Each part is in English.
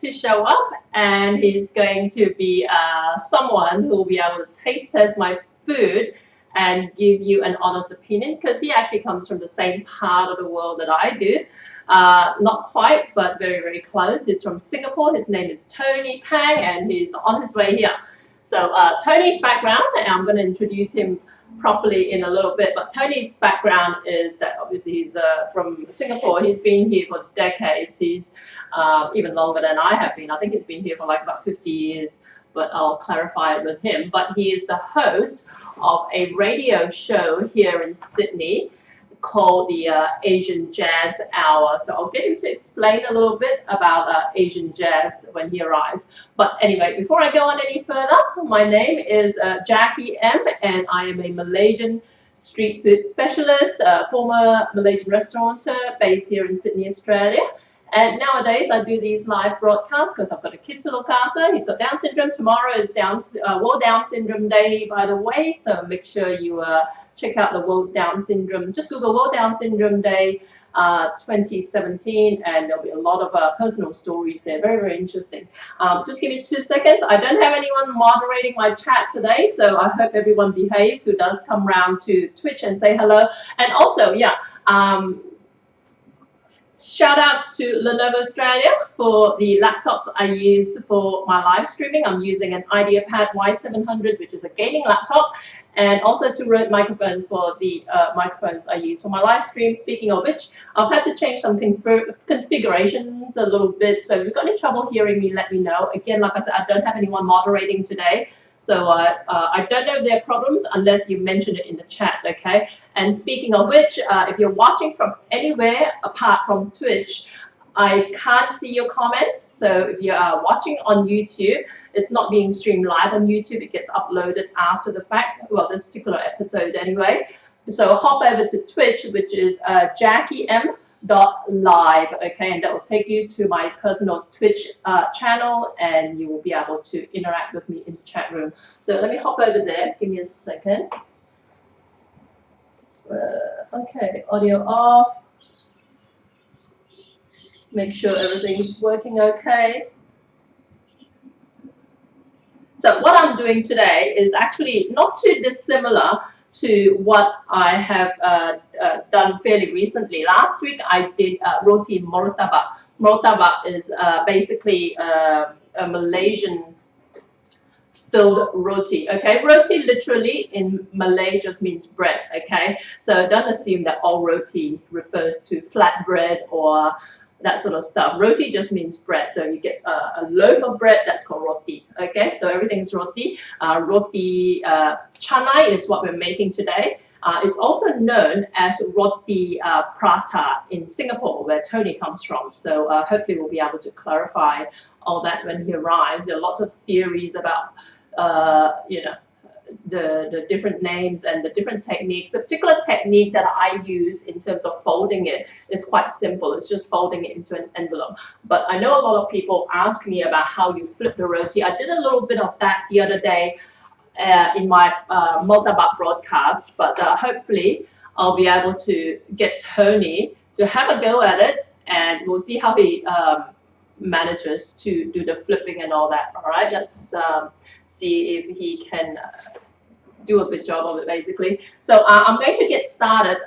to show up, and he's going to be someone who will be able to taste test my food and give you an honest opinion, because he actually comes from the same part of the world that I do. Not quite, but very, very close. He's from Singapore. His name is Tony Pang, and he's on his way here. So Tony's background, and I'm going to introduce him properly in a little bit, but Tony's background is that obviously he's from Singapore. He's been here for decades. He's even longer than I have been. I think he's been here for like about 50 years, but I'll clarify it with him. But he is the host of a radio show here in Sydney called the Asian Jazz Hour. So I'll get him to explain a little bit about Asian jazz when he arrives. But anyway, before I go on any further, my name is Jackie M, and I am a Malaysian street food specialist, former Malaysian restaurateur based here in Sydney, Australia. And nowadays I do these live broadcasts because I've got a kid to look after. He's got Down syndrome. Tomorrow is World Down Syndrome Day, by the way. So make sure you check out the World Down Syndrome. Just Google World Down Syndrome Day 2017, and there'll be a lot of personal stories there. Very, very interesting. Just give me 2 seconds. I don't have anyone moderating my chat today, so I hope everyone behaves who does come round to Twitch and say hello. And also, yeah, shout outs to Lenovo Australia for the laptops I use for my live streaming. I'm using an IdeaPad Y700, which is a gaming laptop, and also to Rode microphones for the microphones I use for my live stream. Speaking of which, I've had to change some configurations a little bit, so if you've got any trouble hearing me, let me know. Again, like I said, I don't have anyone moderating today, so I don't know if there are problems unless you mention it in the chat, okay? And speaking of which, if you're watching from anywhere apart from Twitch, I can't see your comments. So if you are watching on YouTube, it's not being streamed live on YouTube. It gets uploaded after the fact. Well, this particular episode anyway. So hop over to Twitch, which is JackieM.live, okay, and that will take you to my personal Twitch channel, and you will be able to interact with me in the chat room. So let me hop over there. Give me a second. Okay, audio off. Make sure everything's working okay. So what I'm doing today is actually not too dissimilar to what I have done fairly recently. Last week I did roti murtabak. Murtabak is basically a Malaysian filled roti, okay? Roti literally in Malay just means bread, okay? So don't assume that all roti refers to flat bread or that sort of stuff. Roti just means bread. So you get a loaf of bread, that's called roti. Okay, so everything's roti. Roti Canai is what we're making today. It's also known as roti prata in Singapore, where Tony comes from. So hopefully we'll be able to clarify all that when he arrives. There are lots of theories about, you know, the different names and the different techniques. The particular technique that I use in terms of folding it is quite simple. It's just folding it into an envelope. But I know a lot of people ask me about how you flip the roti. I did a little bit of that the other day in my murtabak broadcast, but hopefully I'll be able to get Tony to have a go at it, and we'll see how he manages to do the flipping and all that. All right, let's see if he can do a good job of it, basically. So I'm going to get started.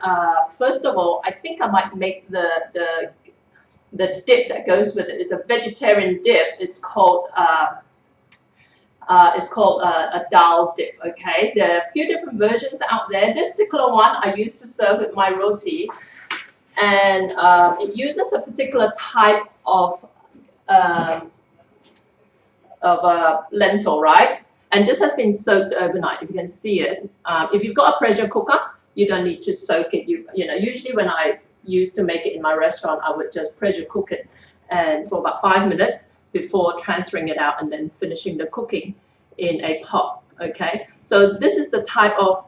First of all, I think I might make the dip that goes with it. It's a vegetarian dip. It's called a dal dip. Okay, there are a few different versions out there. This particular one I used to serve with my roti, and it uses a particular type of lentil, right? And this has been soaked overnight, if you can see it. If you've got a pressure cooker, you don't need to soak it. You know, usually when I used to make it in my restaurant, I would just pressure cook it and for about 5 minutes before transferring it out and then finishing the cooking in a pot, okay? So this is the type of,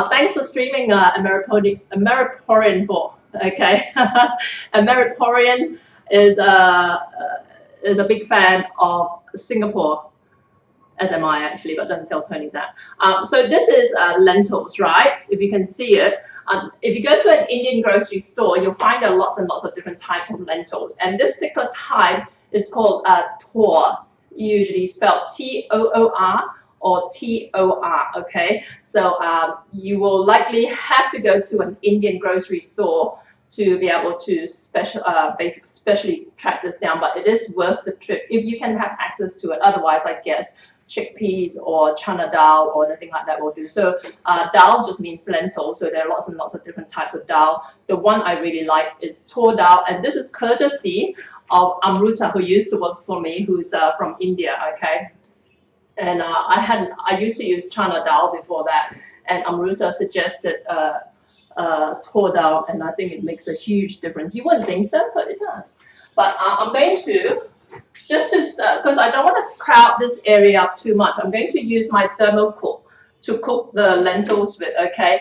thanks for streaming Ameriporian for, okay? Ameriporian is a big fan of Singapore, as am I actually, but don't tell Tony that. So this is lentils, right? If you can see it. If you go to an Indian grocery store, you'll find there are lots and lots of different types of lentils. And this particular type It's called tor, usually spelled T-O-O-R or T-O-R, okay? So you will likely have to go to an Indian grocery store to be able to specially track this down, but it is worth the trip if you can have access to it. Otherwise, I guess chickpeas or chana dal or anything like that will do. So dal just means lentil, so there are lots and lots of different types of dal. The one I really like is tor dal, and this is courtesy of Amruta, who used to work for me, who's from India, okay? And I used to use chana dal before that, and Amruta suggested tor dal, and I think it makes a huge difference. You wouldn't think so, but it does. But I'm going to, just to, because I don't want to crowd this area up too much, I'm going to use my thermocook to cook the lentils with, okay?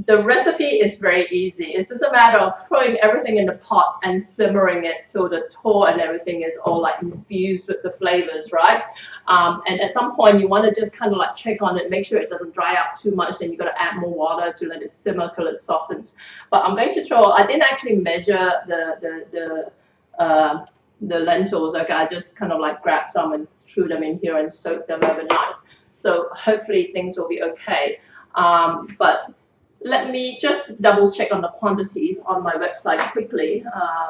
The recipe is very easy. It's just a matter of throwing everything in the pot and simmering it till the tor and everything is all like infused with the flavors, right? And at some point you want to just kind of like check on it, make sure it doesn't dry out too much. Then you got to add more water to let it simmer till it softens. But I'm going to throw. I didn't actually measure the lentils. Okay, I just kind of like grabbed some and threw them in here and soaked them overnight. So hopefully things will be okay. But let me just double check on the quantities on my website quickly,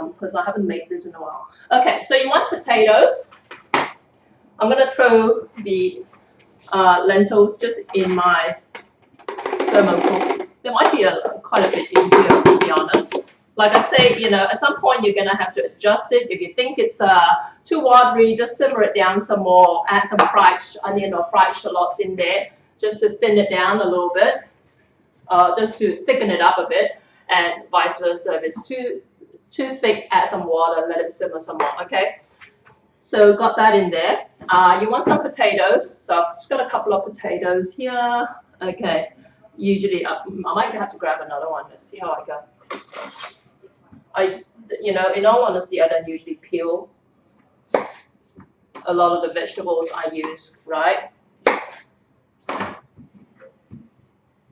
because I haven't made this in a while. Okay, so you want potatoes. I'm going to throw the lentils just in my thermocook. There might be quite a bit in here, to be honest. Like I say, you know, at some point you're going to have to adjust it. If you think it's too watery, just simmer it down some more. Add some fried onion or fried shallots in there, just to thin it down a little bit, just to thicken it up a bit, and vice versa. If it's too thick, add some water, let it simmer some more, okay? So got that in there. You want some potatoes, so I've just got a couple of potatoes here. Okay, usually I might have to grab another one. Let's see how I go. You know, in all honesty, I don't usually peel a lot of the vegetables I use, right?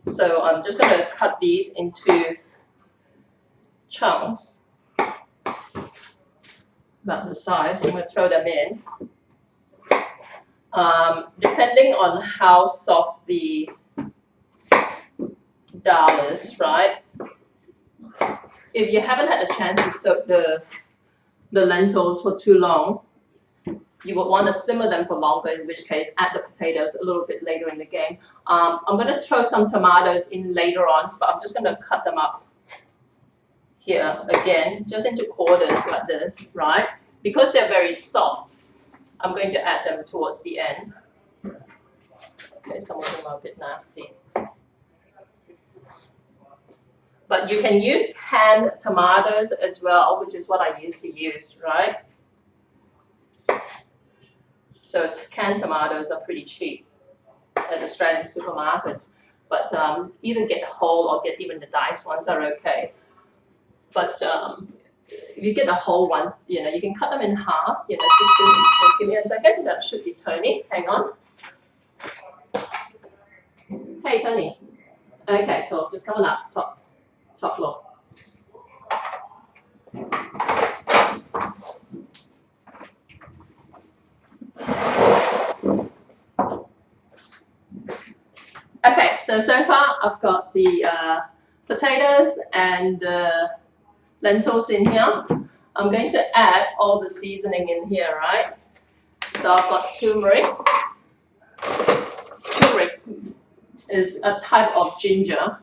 So I'm just going to cut these into chunks, about the size. I'm going to throw them in. Depending on how soft the dal is, right? If you haven't had a chance to soak the lentils for too long, you would want to simmer them for longer, in which case add the potatoes a little bit later in the game. I'm going to throw some tomatoes in later on, but I'm just going to cut them up here again, just into quarters like this, right? Because they're very soft, I'm going to add them towards the end. Okay, some of them are a bit nasty. But you can use canned tomatoes as well, which is what I used to use, right? So canned tomatoes are pretty cheap at Australian supermarkets, but either get whole or get even the diced ones are okay. But if you get the whole ones, you know, you can cut them in half. You know, just give me a second. That should be Tony. Hang on. Hey, Tony. Okay, cool. Just coming up, top floor. Okay, so far I've got the potatoes and the lentils in here. I'm going to add all the seasoning in here, right? So I've got turmeric. Turmeric is a type of ginger,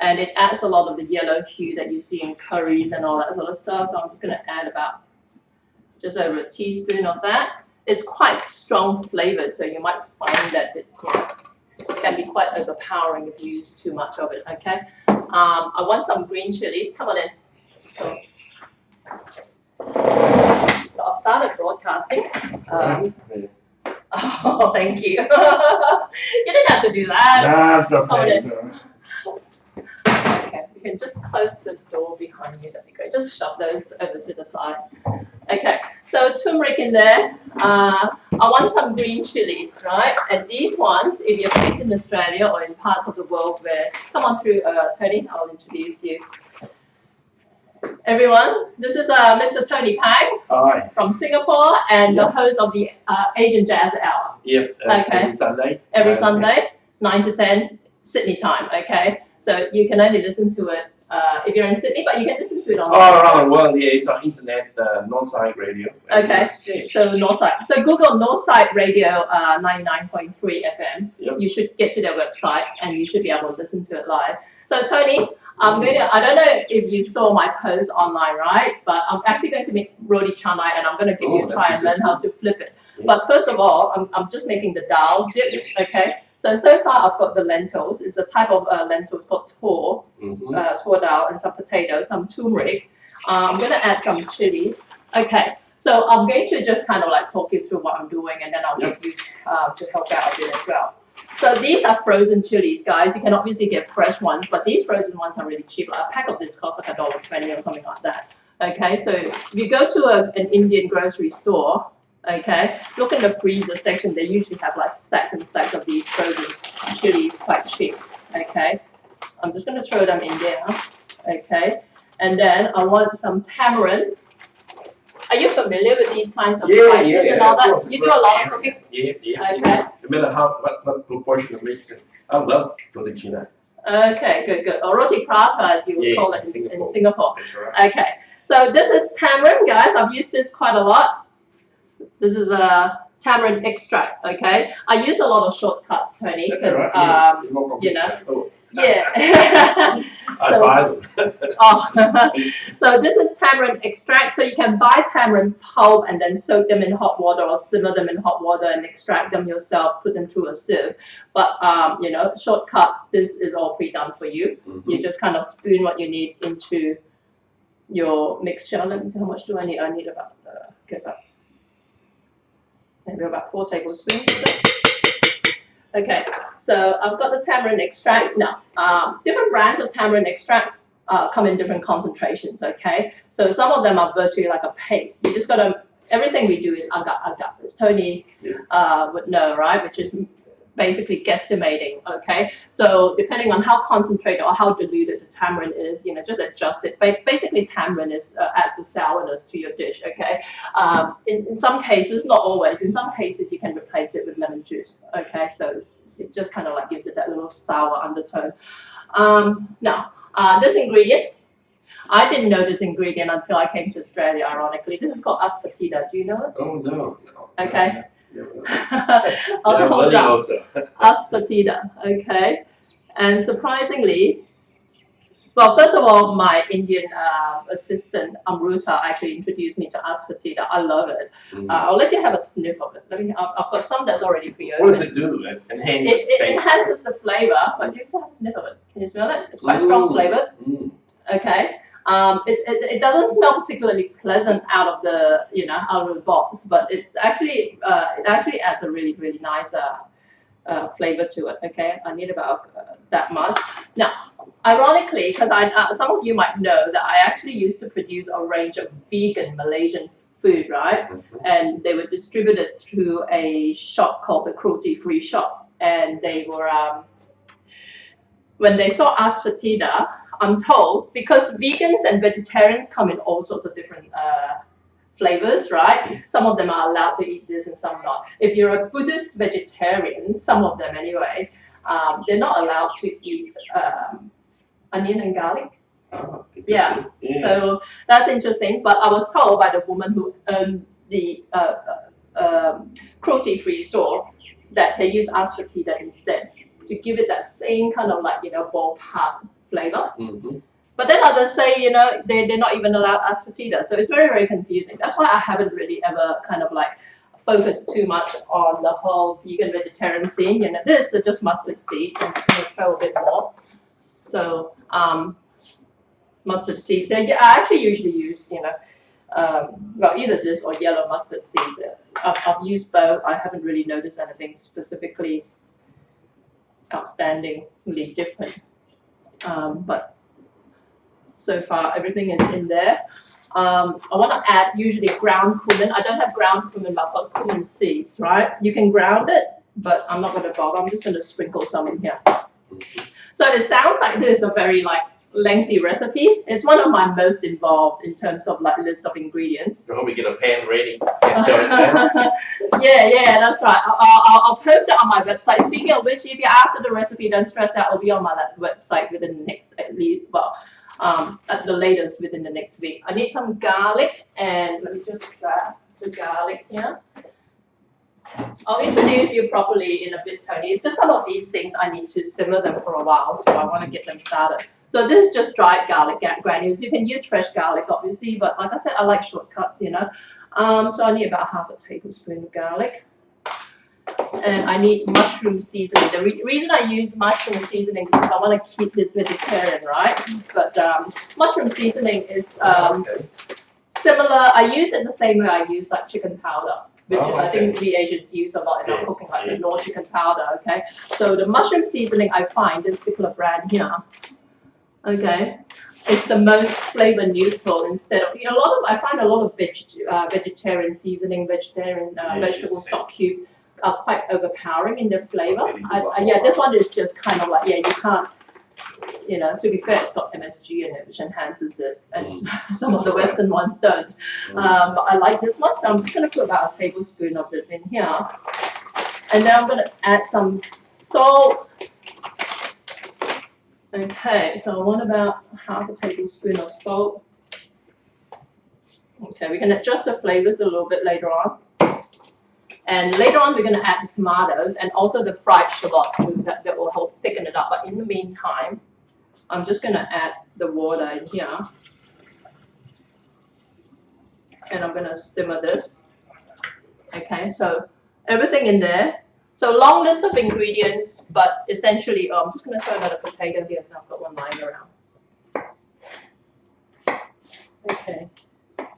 and it adds a lot of the yellow hue that you see in curries and all that sort of stuff. So I'm just going to add about just over a teaspoon of that. It's quite strong flavored, so you might find that it can be quite overpowering if you use too much of it, okay? I want some green chilies. Come on in. So I'll start broadcasting. Oh, thank you. You didn't have to do that. That's okay. Come on in. Okay, you can just close the door behind you. That'd be great. Just shove those over to the side. Okay, so turmeric in there. I want some green chilies, right? And these ones, if you're based in Australia or in parts of the world where, come on through, Tony, I'll introduce you. everyone. This is Mr. Tony Pang. Hi. From Singapore and the Yep. host of the Asian Jazz Hour. Yep. Okay. Every Sunday. Every 9 to 10. Sunday, 9 to 10, Sydney time. Okay. So you can only listen to it if you're in Sydney, but you can listen to it online. All around the world, yeah, it's on internet, Northside Radio. Okay. Yeah. So Northside. So Google Northside Radio 99.3 FM. Yep. You should get to their website and you should be able to listen to it live. So Tony, I don't know if you saw my post online, right? But I'm actually going to make Roti Canai and I'm going to give you a try and learn how to flip it. Yeah. But first of all, I'm just making the dal dip, okay? So far I've got the lentils. It's a type of lentils called tor, tor dal, and some potatoes, some turmeric. I'm going to add some chilies. Okay, so I'm going to just kind of like talk you through what I'm doing and then I'll get you to help out a bit as well. So these are frozen chilies, guys. You can obviously get fresh ones, but these frozen ones are really cheap. A pack of this costs like $1.20 or something like that. Okay, so if you go to an Indian grocery store, okay, look in the freezer section. They usually have like stacks and stacks of these frozen chilies, quite cheap. Okay, I'm just going to throw them in there. Okay, and then I want some tamarind. Are you familiar with these kinds of spices and all that? You do a lot of cooking? Yeah. Okay. No matter what proportion of mix, I love Roti Canai. Okay, good. Or roti prata, as you would call it in Singapore. That's right. Okay, so this is tamarind, guys. I've used this quite a lot. This is a tamarind extract, okay? I use a lot of shortcuts, Tony, because, you know. Yeah. I buy them. So this is tamarind extract. So you can buy tamarind pulp and then soak them in hot water or simmer them in hot water and extract them yourself, put them through a sieve. But, you know, shortcut, this is all pre-done for you. You just kind of spoon what you need into your mixture. Let me see, how much do I need? I need about, maybe about 4 tablespoons. Okay, so I've got the tamarind extract. Now, different brands of tamarind extract come in different concentrations, okay? So some of them are virtually like a paste. You just gotta, everything we do is agak. Tony would know, right? Which is basically guesstimating, okay? So depending on how concentrated or how diluted the tamarind is, you know, just adjust it. But basically tamarind is, adds the sourness to your dish, okay? In some cases, not always, in some cases you can replace it with lemon juice, okay? So it just kind of like gives it that little sour undertone. Now, this ingredient, I didn't know this ingredient until I came to Australia, ironically. This is called asafetida. Do you know it? Oh, no. Okay. I'll hold up. Asafetida, okay. And surprisingly, well, first of all, my Indian assistant Amruta actually introduced me to asafetida. I love it. I'll let you have a sniff of it. I've got some that's already pre-opened. What does it do? It enhances the flavor, but you still have a sniff of it. Can you smell it? It's quite strong flavored. Okay. It doesn't smell particularly pleasant out of the out of the box, but it's actually it actually adds a really nice flavor to it. Okay, I need about that much. Now, ironically, because some of you might know that I actually used to produce a range of vegan Malaysian food, right? And they were distributed through a shop called the Cruelty Free Shop, and they were when they saw asafetida, I'm told, because vegans and vegetarians come in all sorts of different flavors, right? Some of them are allowed to eat this and some not. If you're a Buddhist vegetarian, some of them anyway, they're not allowed to eat onion and garlic. Oh, yeah, so that's interesting. But I was told by the woman who owned the cruelty-free store that they use asafetida instead to give it that same kind of like ballpark flavor. But then others say, they're not even allowed asafetida. So it's very confusing. That's why I haven't really ever kind of like focused too much on the whole vegan vegetarian scene. This is just mustard seeds. I'm just going to throw a bit more. So mustard seeds. I actually usually use, well, either this or yellow mustard seeds. I've used both. I haven't really noticed anything specifically outstandingly different. But so far everything is in there. I want to add usually ground cumin. I don't have ground cumin, but I've got cumin seeds, right? You can ground it, but I'm not going to bother. I'm just going to sprinkle some in here. So it sounds like this is a very like lengthy recipe. It's one of my most involved in terms of like list of ingredients. So we get a pan ready. And Yeah, that's right. I'll post it on my website. Speaking of which, if you're after the recipe, don't stress out. It'll be on my website within the next, at least, well, at the latest within the next week. I need some garlic, and let me just grab the garlic here. I'll introduce you properly in a bit, Tony. It's just some of these things I need to simmer them for a while, so I want to get them started. So this is just dried garlic granules. You can use fresh garlic, obviously, but like I said, I like shortcuts, you know. So I need about half a tablespoon of garlic. And I need mushroom seasoning. The reason I use mushroom seasoning is because I want to keep this vegetarian, right? But mushroom seasoning is similar. I use it the same way I use like chicken powder, which I think we Asians use a lot in our cooking, like the raw chicken powder, okay? So the mushroom seasoning, I find this particular brand here, okay, it's the most flavor neutral instead of, you know, I find a lot of vegetarian seasoning, vegetable stock cubes are quite overpowering in their flavor. Yeah, this one is just kind of like, yeah, you can't, you know, to be fair, it's got MSG in it, which enhances it, and some of the Western ones don't. But I like this one, so I'm just going to put about a tablespoon of this in here. And then I'm going to add some salt. Okay, so I want about half a tablespoon of salt. Okay, we can adjust the flavors a little bit later on. And later on, we're going to add the tomatoes and also the fried shallots too, that will help thicken it up. But in the meantime, I'm just going to add the water in here. And I'm going to simmer this. Okay, so everything in there. So long list of ingredients, but essentially, I'm just going to throw another potato here, so I've got one lying around. Okay.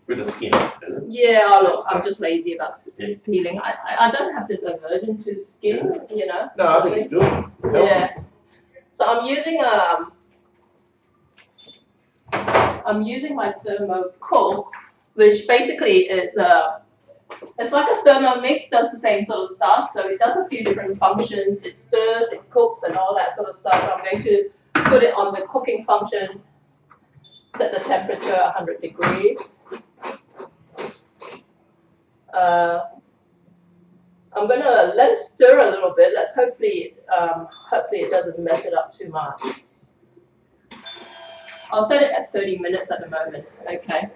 with the skin. Yeah, look, I'm just lazy about peeling. I don't have this aversion to skin, you know. No, I think it's good. Yeah. So I'm using my thermocool, which basically is it's like a Thermomix, does the same sort of stuff. So it does a few different functions. It stirs, it cooks, and all that sort of stuff. So I'm going to put it on the cooking function, set the temperature 100 degrees. I'm gonna let it stir a little bit. Let's hopefully it doesn't mess it up too much. I'll set it at 30 minutes at the moment. Okay.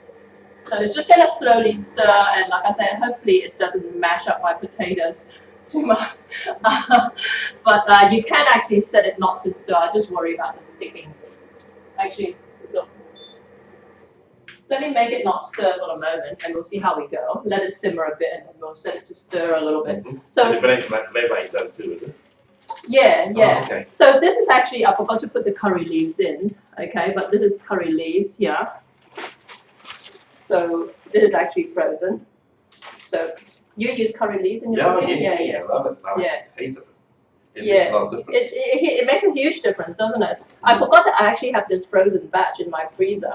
So it's just gonna slowly stir, and like I said, hopefully it doesn't mash up my potatoes too much. But you can actually set it not to stir. I just worry about the sticking. Actually, look. Let me make it not stir for a moment, and we'll see how we go. Let it simmer a bit, and then we'll set it to stir a little bit. So and the blend myself too, is it? yeah. Oh, okay. So this is actually, I forgot to put the curry leaves in, okay, but this is curry leaves here. So this is actually frozen. So you use curry leaves in your cooking? Yeah, I love it. I like the taste of it. It makes a lot of difference. It makes a huge difference, doesn't it? I forgot that I actually have this frozen batch in my freezer.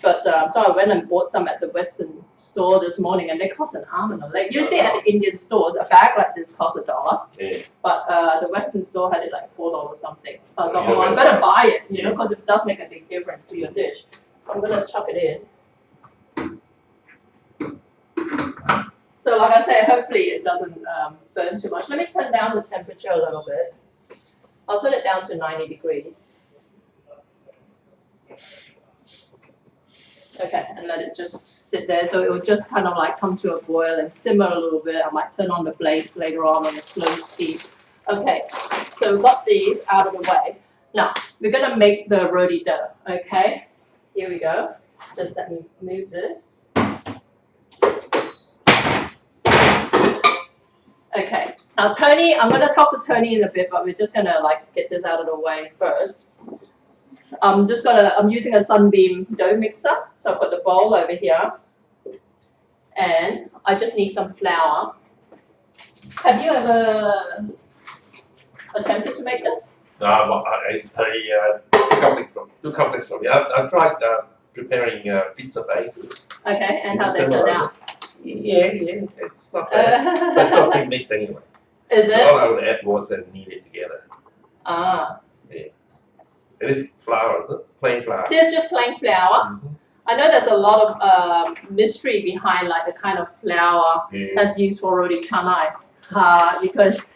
But so I went and bought some at the Western store this morning, and they cost an arm and a leg. Usually at the Indian stores, a bag like this costs $1. Yeah. But the Western store had it like $4 something. I thought, oh, I better buy it, you know, because it does make a big difference to your dish. I'm gonna chuck it in. So like I said, hopefully it doesn't burn too much. Let me turn down the temperature a little bit. I'll turn it down to 90 degrees. Okay, and let it just sit there. So it will just kind of like come to a boil and simmer a little bit. I might turn on the flakes later on a slow speed. Okay, so we've got these out of the way. Now, we're gonna make the roti dough, okay? Here we go. Just let me move this. Okay, now Tony, I'm gonna talk to Tony in a bit, but we're just gonna like get this out of the way first. I'm using a Sunbeam dough mixer. So I've got the bowl over here. And I just need some flour. Have you ever attempted to make this? No, I two companies from me. I've tried preparing pizza bases. Okay, and how they turn out? Yeah, it's not bad. But it's not big mix anyway. Is it? So I would add water and knead it together. Ah. Yeah. It is flour, isn't it? Plain flour. This is just plain flour. Mm-hmm. I know there's a lot of mystery behind like the kind of flour that's used for roti canai, because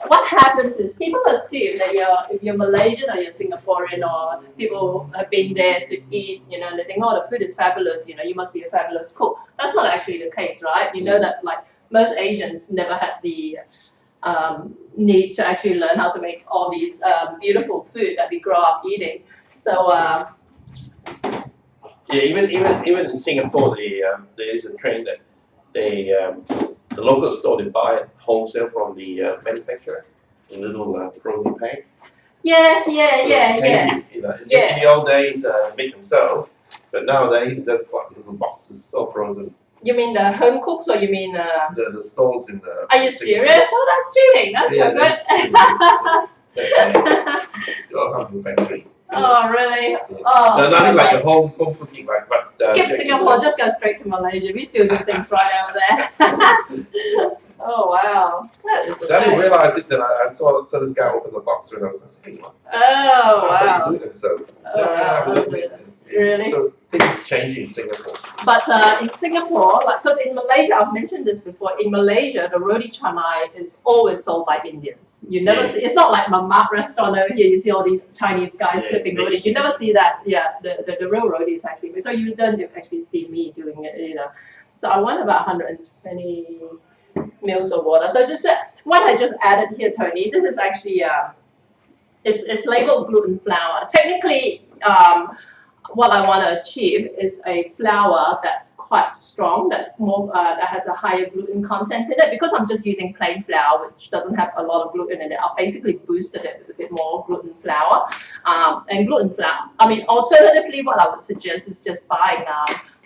what happens is people assume that if you're Malaysian or you're Singaporean or people have been there to eat, you know, and they think, oh, the food is fabulous, you know, you must be a fabulous cook. That's not actually the case, right? You know that like most Asians never had the need to actually learn how to make all these beautiful food that we grow up eating. So yeah, even in Singapore, there is a trend that the local store they buy it wholesale from the manufacturer in little frozen packs. yeah. You know, in the old days, make themselves, but nowadays they've got little boxes so frozen. You mean the home cooks, or you mean the stores in the? Are you serious? Oh, that's cheating. That's so good. Your home factory. Oh, really? Yeah. Oh, no, nothing like your home cooking, like but. Skip Singapore, just go straight to Malaysia. We still do things right over there. Oh wow, that is. I didn't realize it that I saw this guy open the box and I was like, oh wow. You do it, so. Oh wow. Really? So things changing in Singapore. But in Singapore, like, because in Malaysia, I've mentioned this before. In Malaysia, the roti canai is always sold by Indians. You never see. It's not like Mamak restaurant over here. You see all these Chinese guys flipping roti. You never see that. Yeah, the real roti is actually. So you don't actually see me doing it. You know. So I want about 120 mils of water. So just what I just added here, Tony. This is actually it's labeled gluten flour. Technically. What I want to achieve is a flour that's quite strong, that's more that has a higher gluten content in it. Because I'm just using plain flour, which doesn't have a lot of gluten in it, I've basically boosted it with a bit more gluten flour. And gluten flour, I mean, alternatively, what I would suggest is just buying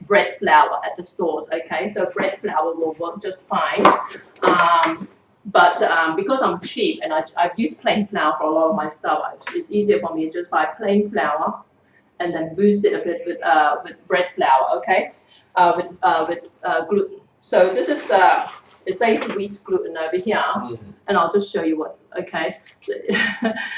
bread flour at the stores. Okay, so bread flour will work just fine. But because I'm cheap and I've used plain flour for a lot of my stuff, it's easier for me to just buy plain flour and then boost it a bit with bread flour, okay, with gluten. So this is it says wheat gluten over here, and I'll just show you what. Okay, so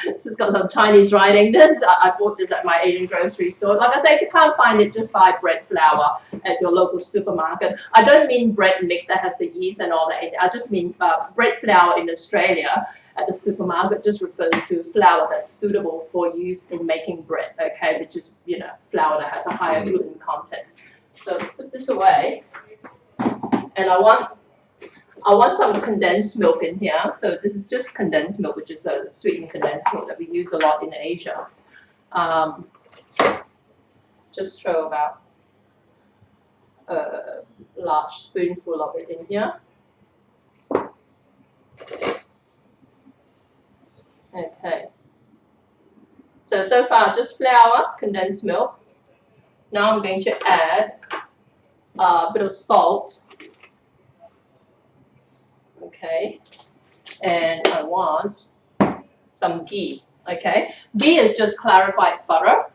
it's just got some Chinese writing. This I bought this at my Asian grocery store. Like I say, if you can't find it, just buy bread flour at your local supermarket. I don't mean bread mix that has the yeast and all that. I just mean bread flour in Australia at the supermarket just refers to flour that's suitable for use in making bread. Okay, which is, you know, flour that has a higher gluten content. So put this away, and I want some condensed milk in here. So this is just condensed milk, which is a sweetened condensed milk that we use a lot in Asia. Just throw about a large spoonful of it in here. Okay. So far just flour, condensed milk. Now I'm going to add a bit of salt. Okay, and I want some ghee. Okay, ghee is just clarified butter,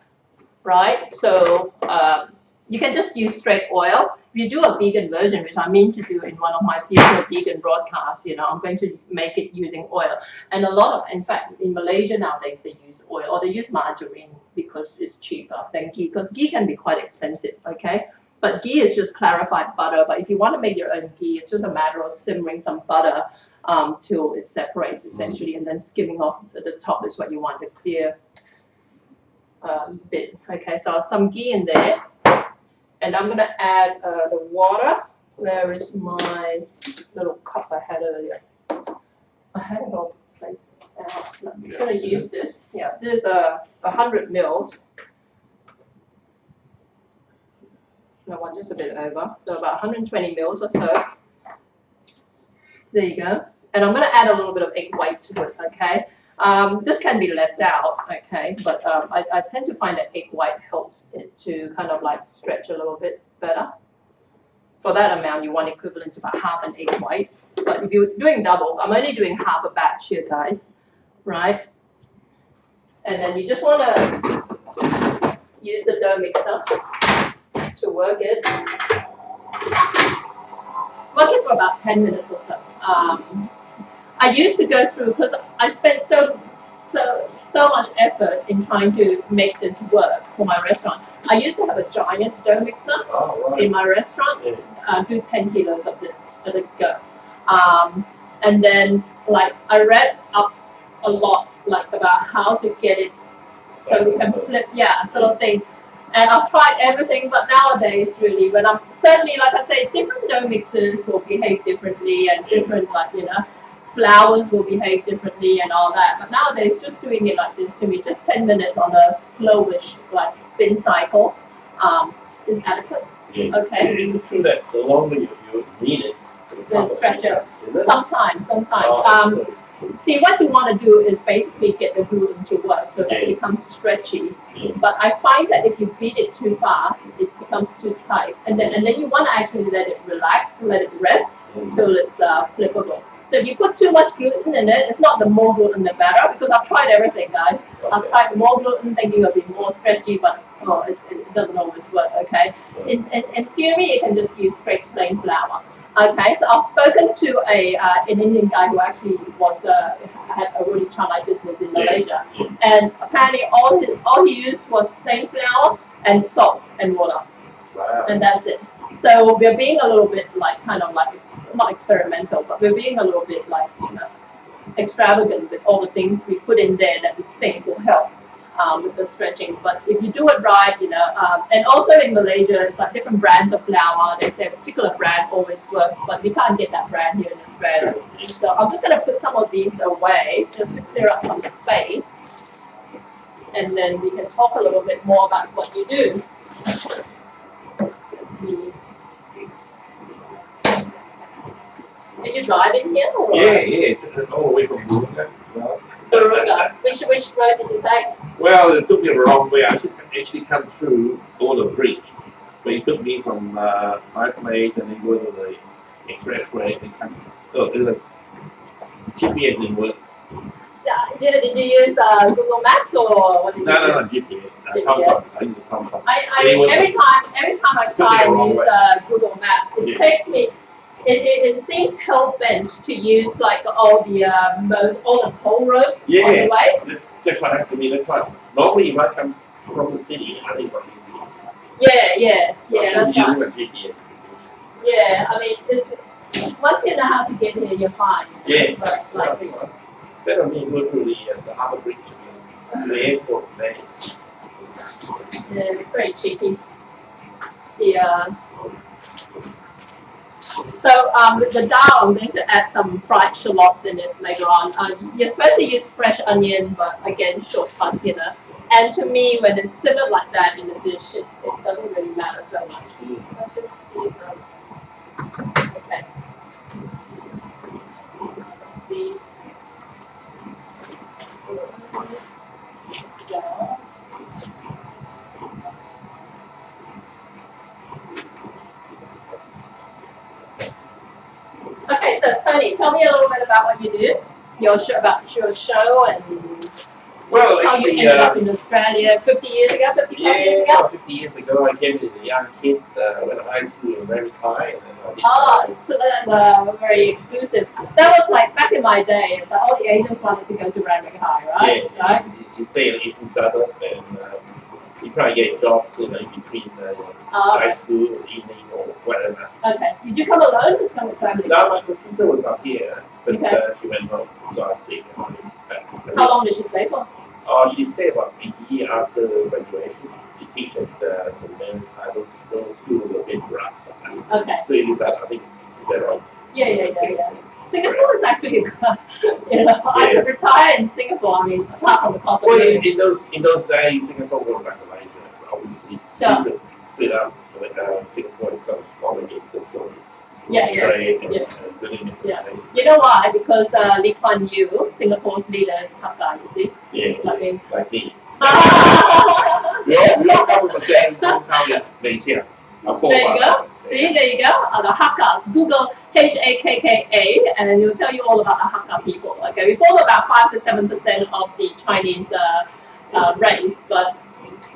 right? So you can just use straight oil. If you do a vegan version, which I mean to do in one of my future vegan broadcasts, you know, I'm going to make it using oil. And a lot of, in fact, in Malaysia nowadays, they use oil or they use margarine because it's cheaper than ghee, because ghee can be quite expensive, okay? But ghee is just clarified butter. But if you want to make your own ghee, it's just a matter of simmering some butter till it separates essentially, and then skimming off the top is what you want, the clear bit. Okay, so some ghee in there, and I'm gonna add the water. Where is my little cup I had earlier? I had it all placed out. I'm just gonna use this. Yeah, there's 100 mils. No, one just a bit over, so about 120 mils or so. There you go. And I'm going to add a little bit of egg white to it, okay? This can be left out, okay? But I tend to find that egg white helps it to kind of like stretch a little bit better. For that amount, you want equivalent to about half an egg white. But if you're doing double, I'm only doing half a batch here, guys, right? And then you just want to use the dough mixer to work it. Work it for about 10 minutes or so. I used to go through because I spent so much effort in trying to make this work for my restaurant. I used to have a giant dough mixer in my restaurant. Do 10 kilos of this at a go, and then like I read up a lot like about how to get it so we can flip, sort of thing. And I've tried everything, but nowadays, really, when I'm certainly, like I say, different dough mixers will behave differently, and different, like flours will behave differently, and all that. But nowadays, just doing it like this to me, just 10 minutes on a slowish, like spin cycle, is adequate. Yeah. Okay. Is it true that the longer you need it, The stretcher. is it? Sometimes. Oh, See, what you want to do is basically get the gluten to work so that it Yeah. becomes stretchy. Yeah. But I find that if you beat it too fast, it becomes too tight, and then you want to actually let it relax, let it rest until it's flippable. So if you put too much gluten in it, it's not the more gluten the better, because I've tried everything, guys. I've tried more gluten thinking it'll be more stretchy, but it doesn't always work. Okay. In theory, you can just use straight plain flour. Okay, so I've spoken to an Indian guy who actually had a Roti Canai business in Malaysia, and apparently all he used was plain flour and salt and water, Wow. and that's it. So we're being a little bit like not experimental, but we're being a little bit like extravagant with all the things we put in there that we think will help with the stretching. But if you do it right, and also in Malaysia, it's like different brands of flour. They say a particular brand always works, but we can't get that brand here in Australia. So I'm just going to put some of these away just to clear up some space, and then we can talk a little bit more about what you do. Did you drive in here? Or? Yeah, all the way from Burunga. Burunga. Which road did you take? Well, it took me the wrong way. I should actually come through all the bridge. But it took me from my place and then go to the expressway and come. So it was GPS didn't work. Yeah, did you use Google Maps or what did you use? No, GPS. I use TomTom. Every time I try and use Google Maps, it takes me. It seems hell bent to use like all the toll roads on the way. That's what happened to me. That's why normally if I come from the city, I think it's Yeah. That's using a GPS. Yeah, I mean, once you know how to get here, you're fine. Yeah. But like, better me go through the harbour bridge and the airport there. Yeah, it's very cheeky. Yeah. So with the dal, I'm going to add some fried shallots in it later on. You're supposed to use fresh onion, but again, shortcuts, And to me, when it's simmered like that in a dish, it doesn't really matter so much. Let's just see. Okay. These. Yeah. Okay, so Tony, tell me a little bit about what you do, your show and how you ended up in Australia 50 years ago, 55 years ago? 50 years ago I came as a young kid, went to high school in Roti Canai. So that's very exclusive. That was like back in my day, it's like all the Asians wanted to go to Roti Canai, right? Yeah, right? You stay in the eastern suburb and you try to get jobs in between high school, evening or whatever. Okay. Did you come alone or come with family? No, my sister was up here, but she went home, so I stayed at home. How long did she stay for? She stayed about a year after graduation. She teaches at St. Mary's High School a bit rough. Okay. So it is, I think, better. Yeah. Singapore is actually, I could retire in Singapore. I mean, apart from the cost of living. In those days, Singapore was like Malaysia. Obviously, split up with Singapore and some smaller games of trade and building. You know why? Because Lee Kuan Yew, Singapore's leader, is Hakka, you see? Yeah, like me. We all come from the same hometown, Malaysia. There you go. See, there you go. The Hakkas. Google Hakka, and it'll tell you all about the Hakka people. Okay, we form about 5 to 7% of the Chinese race, but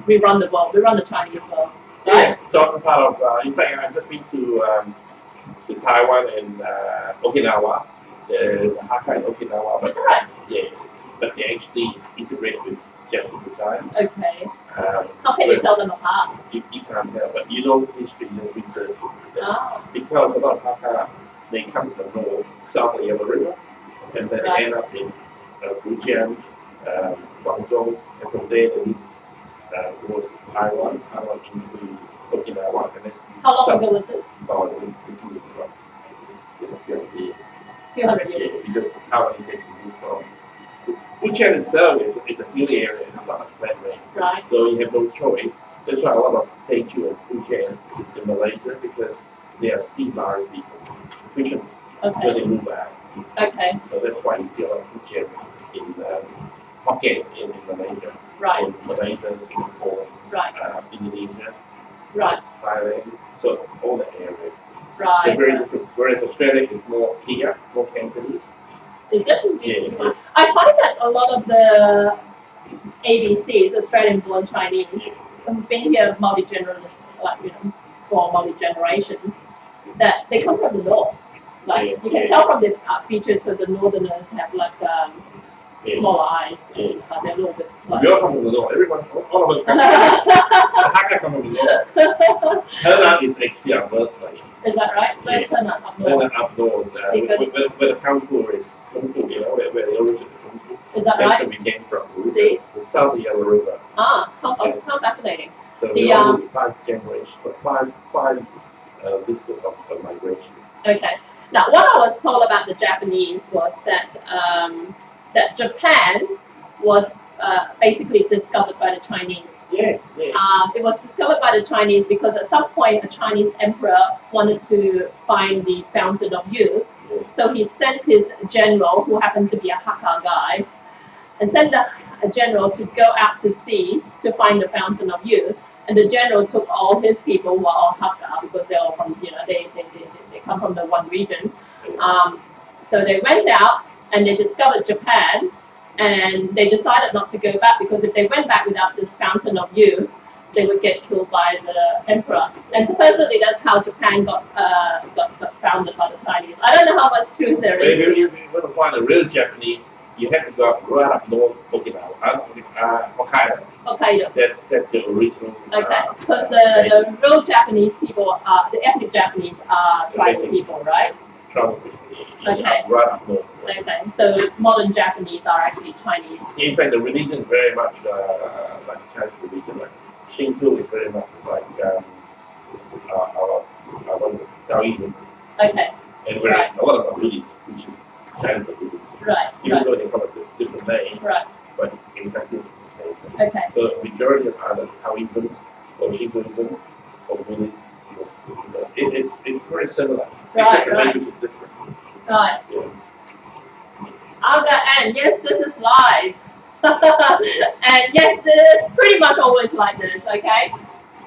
we run the world. We run the Chinese world. Right? Yeah. So I'm part of. In fact, I've just been to Taiwan and Okinawa the Hakka in Okinawa, Is that right? yeah, but they actually integrate with Japanese design. Okay. Um, How can you tell them apart? you can't tell, but you know history, you know research. Ah, Because a lot of Hakka, they come from the north, south of the Yellow River, and then Right. they end up in Fujian, Guangzhou, and from there they towards Taiwan into Okinawa, and then how long ago was this? about the Few hundred years. because Taiwan is actually moved from Fujian itself is a hilly area, it's not a flat range. Right. So you have no choice. That's why a lot of Teju and Fujian in Malaysia because they are sea-bound people, fishermen, so Okay. they move out. Okay. So that's why you see a lot of Fujian in Hokkien in Malaysia, Right. in Malaysia, Singapore, Right. Indonesia, Right. Thailand, so all the areas. They're Right. very different. Whereas Australia is more Sia, more Cantonese. Is it? Yeah. I find that a lot of the ABCs, Australian-born Chinese, have been here for multi-generations, that they come from the north. Like, you can tell from their features because the northerners have smaller eyes, and they're a little bit We all come from the north. Everyone, all of us come from the north. The Hakka come from the north. Hernan is actually our birthplace. Is that right? Where's Hernan? Up north. Hernan up north, where the Kung Fu is. Kung Fu, where the origin of Kung Fu. Is that That's right? where we came from. See? The south of the Yellow River. Ah, how fascinating. So we only 5 generations, but five listed of migration. Okay. Now, what I was told about the Japanese was that that Japan was basically discovered by the Chinese. Yeah. It was discovered by the Chinese because at some point a Chinese emperor wanted to find the fountain of youth. Yeah. So he sent his general, who happened to be a Hakka guy, and sent a general to go out to sea to find the fountain of youth. And the general took all his people who are all Hakka because they're all from, they come from the one region. So they went out and they discovered Japan, and they decided not to go back because if they went back without this fountain of youth, they would get killed by the emperor. And supposedly that's how Japan got founded by the Chinese. I don't know how much truth there is. If you want to find a real Japanese, you have to go right up north Okinawa, Hokkaido. Hokkaido. That's the original. Okay, because the real Japanese people are, the ethnic Japanese are tribal people, right? Tribal people. Okay. Right up north. Okay, so modern Japanese are actually Chinese. In fact, the religion is very much like Chinese religion. Like Shinto is very much like our Taoism. Okay. And a lot of them are Buddhists, which is Chinese religion. Right. Even though they call it a different name, right. but in fact it's the same thing. Okay. So the majority of either Taoism or Shintoism or Buddhism, it's very similar. Except the language is different. Right. Yeah. And yes, this is live. And yes, this is pretty much always like this, okay?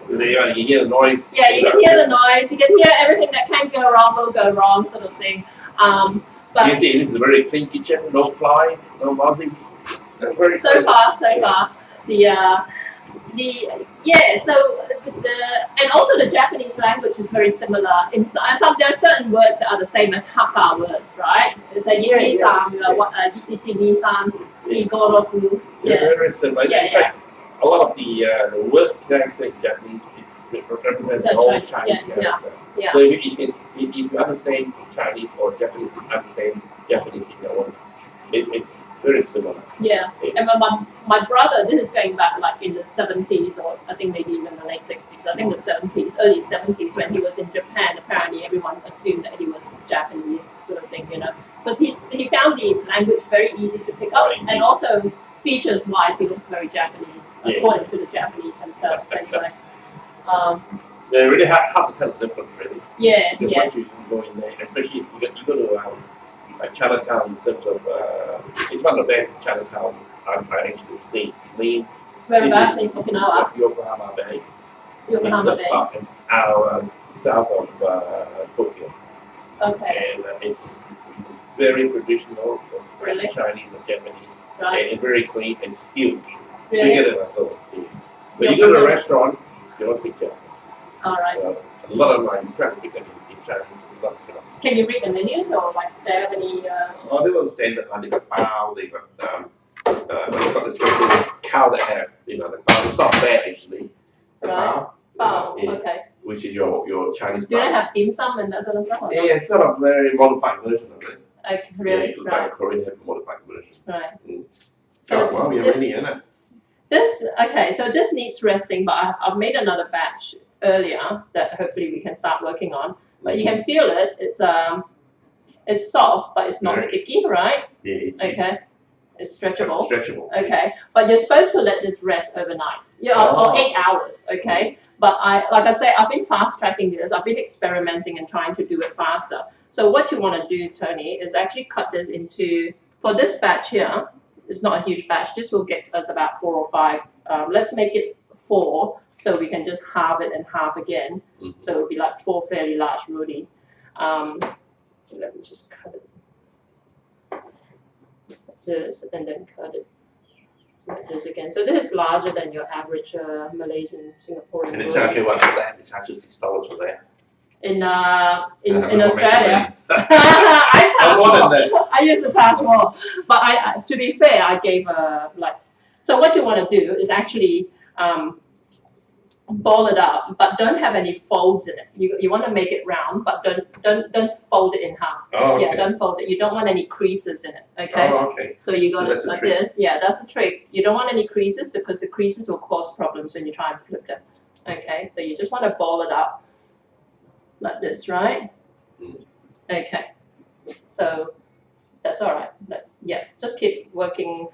You hear the noise. Yeah, you can hear the noise, you can hear everything that can go wrong will go wrong sort of thing. But you can see this is a very clean kitchen, no flies, no mousies. So far. And also the Japanese language is very similar. In there are certain words that are the same as Hakka words, right? It's like Yichi-san, Ichi-ni-san, Chi-go-roku. Yeah, very similar. In fact, a lot of the words character in Japanese represents the whole Chinese character. Yeah. So if you understand Chinese or Japanese, understand Japanese in your own. It's very similar. Yeah, and my brother, this is going back like in the 70s, or I think maybe even the late 60s, I think the 70s, early 70s, when he was in Japan, apparently everyone assumed that he was Japanese sort of thing, because he found the language very easy to pick up, and also features-wise, he looks very Japanese, according to the Japanese themselves anyway. They're really hard to tell the difference, really. Yeah, because once you go in there, especially if you go to like Chinatown in terms of, it's one of the best Chinatown I've actually seen. Whereabouts in Okinawa? Yokohama Bay. Yokohama Bay. An hour south of Tokyo. Okay. And it's very traditional, Really? Chinese and Japanese. Right. And very clean, and it's huge. Really? Bigger than I thought. When you go to a restaurant, you don't speak Japanese. All right. A lot of my friends speak in Chinese, a lot of can you read the menus or like do they have any? Oh, they were standard one. They got bao. They got they've got this special cow that have the bao. It's not bad actually. The Right. bao. Oh, okay. Which is your Chinese Do they bao. have dim sum and that sort of stuff? Or Yeah, it's sort of very modified version of it. okay, really? Yeah, like Korean have a modified version. Right. So well, we're ready, isn't it? So this needs resting, but I've made another batch earlier that hopefully we can start working on. But you can feel it. It's soft, but it's not sticky, right? Yeah, it's okay. It's stretchable. Stretchable. Okay, but you're supposed to let this rest overnight. Yeah, or 8 hours. Okay, but like I say, I've been fast tracking this. I've been experimenting and trying to do it faster. So what you want to do, Tony, is actually cut this into, for this batch here. It's not a huge batch. This will get us about 4 or 5. Let's make it 4, so we can just halve it and halve again. So it'll be like 4 fairly large roti. Let me just cut it like this, and then cut it like this again. So this is larger than your average Malaysian, Singaporean. And they charge you what for that? They charge you $6 for that. In Australia, I charge more. I used to charge more, but to be fair, I gave So what you want to do is actually ball it up, but don't have any folds in it. You want to make it round, but don't fold it in half. Oh, okay. Yeah, don't fold it. You don't want any creases in it. Okay. Oh, okay. So you got it like this. Yeah, that's the trick. You don't want any creases because the creases will cause problems when you try and flip them. Okay, so you just want to ball it up like this, right? Okay. So that's all right. Just keep working.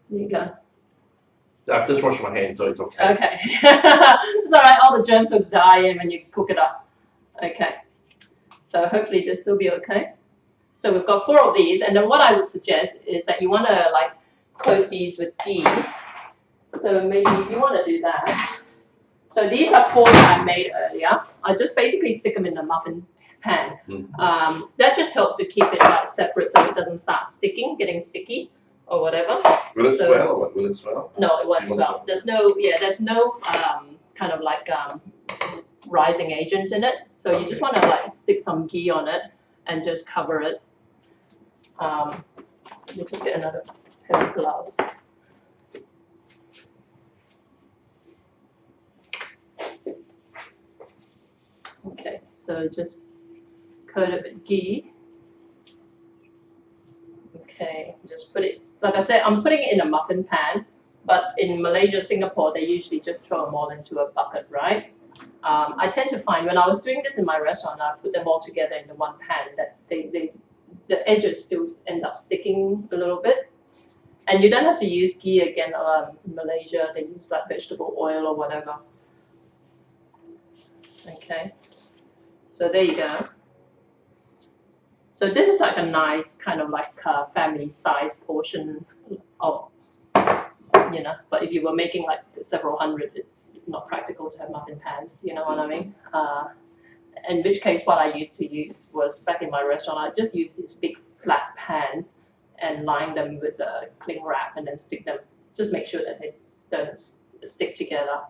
There you go. I've just washed my hands, so it's okay. Okay. It's all right. All the germs will die in when you cook it up. Okay. So hopefully this will be okay. So we've got 4 of these, and then what I would suggest is that you want to like coat these with ghee. So maybe you want to do that. So these are 4 that I made earlier. I just basically stick them in the muffin pan. That just helps to keep it like separate so it doesn't start getting sticky or whatever. Will it swell or what? Will it swell? No, it won't swell. There's no kind of like rising agent in it. So you just want to like stick some ghee on it and just cover it. Let me just get another pair of gloves. Okay, so just coat it with ghee. Okay, just put it, like I said, I'm putting it in a muffin pan, but in Malaysia, Singapore, they usually just throw them all into a bucket, right? I tend to find when I was doing this in my restaurant, I put them all together in the one pan that the edges still end up sticking a little bit. And you don't have to use ghee again. In Malaysia, they use like vegetable oil or whatever. Okay, so there you go. So this is like a nice kind of like family size portion of, but if you were making like several hundred, it's not practical to have muffin pans, you know what I mean? In which case what I used to use was, back in my restaurant, I just used these big flat pans and line them with the cling wrap and then stick them, just make sure that they don't stick together.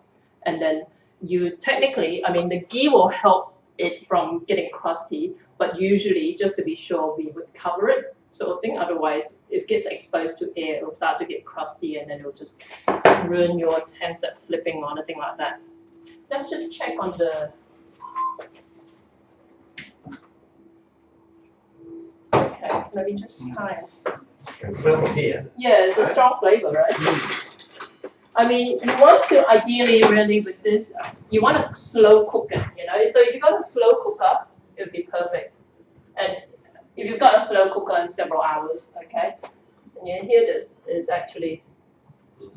And then you technically, I mean, the ghee will help it from getting crusty, but usually, just to be sure, we would cover it, sort of thing. Otherwise, if it gets exposed to air, it will start to get crusty and then it will just ruin your attempt at flipping or anything like that. Let's just check on the... Okay, let me just try it. Can smell from here. Yeah, it's a strong flavor, right? I mean, you want to ideally really with this, you want to slow cook it, So if you've got a slow cooker, it would be perfect. And if you've got a slow cooker in several hours, okay, and you hear this is actually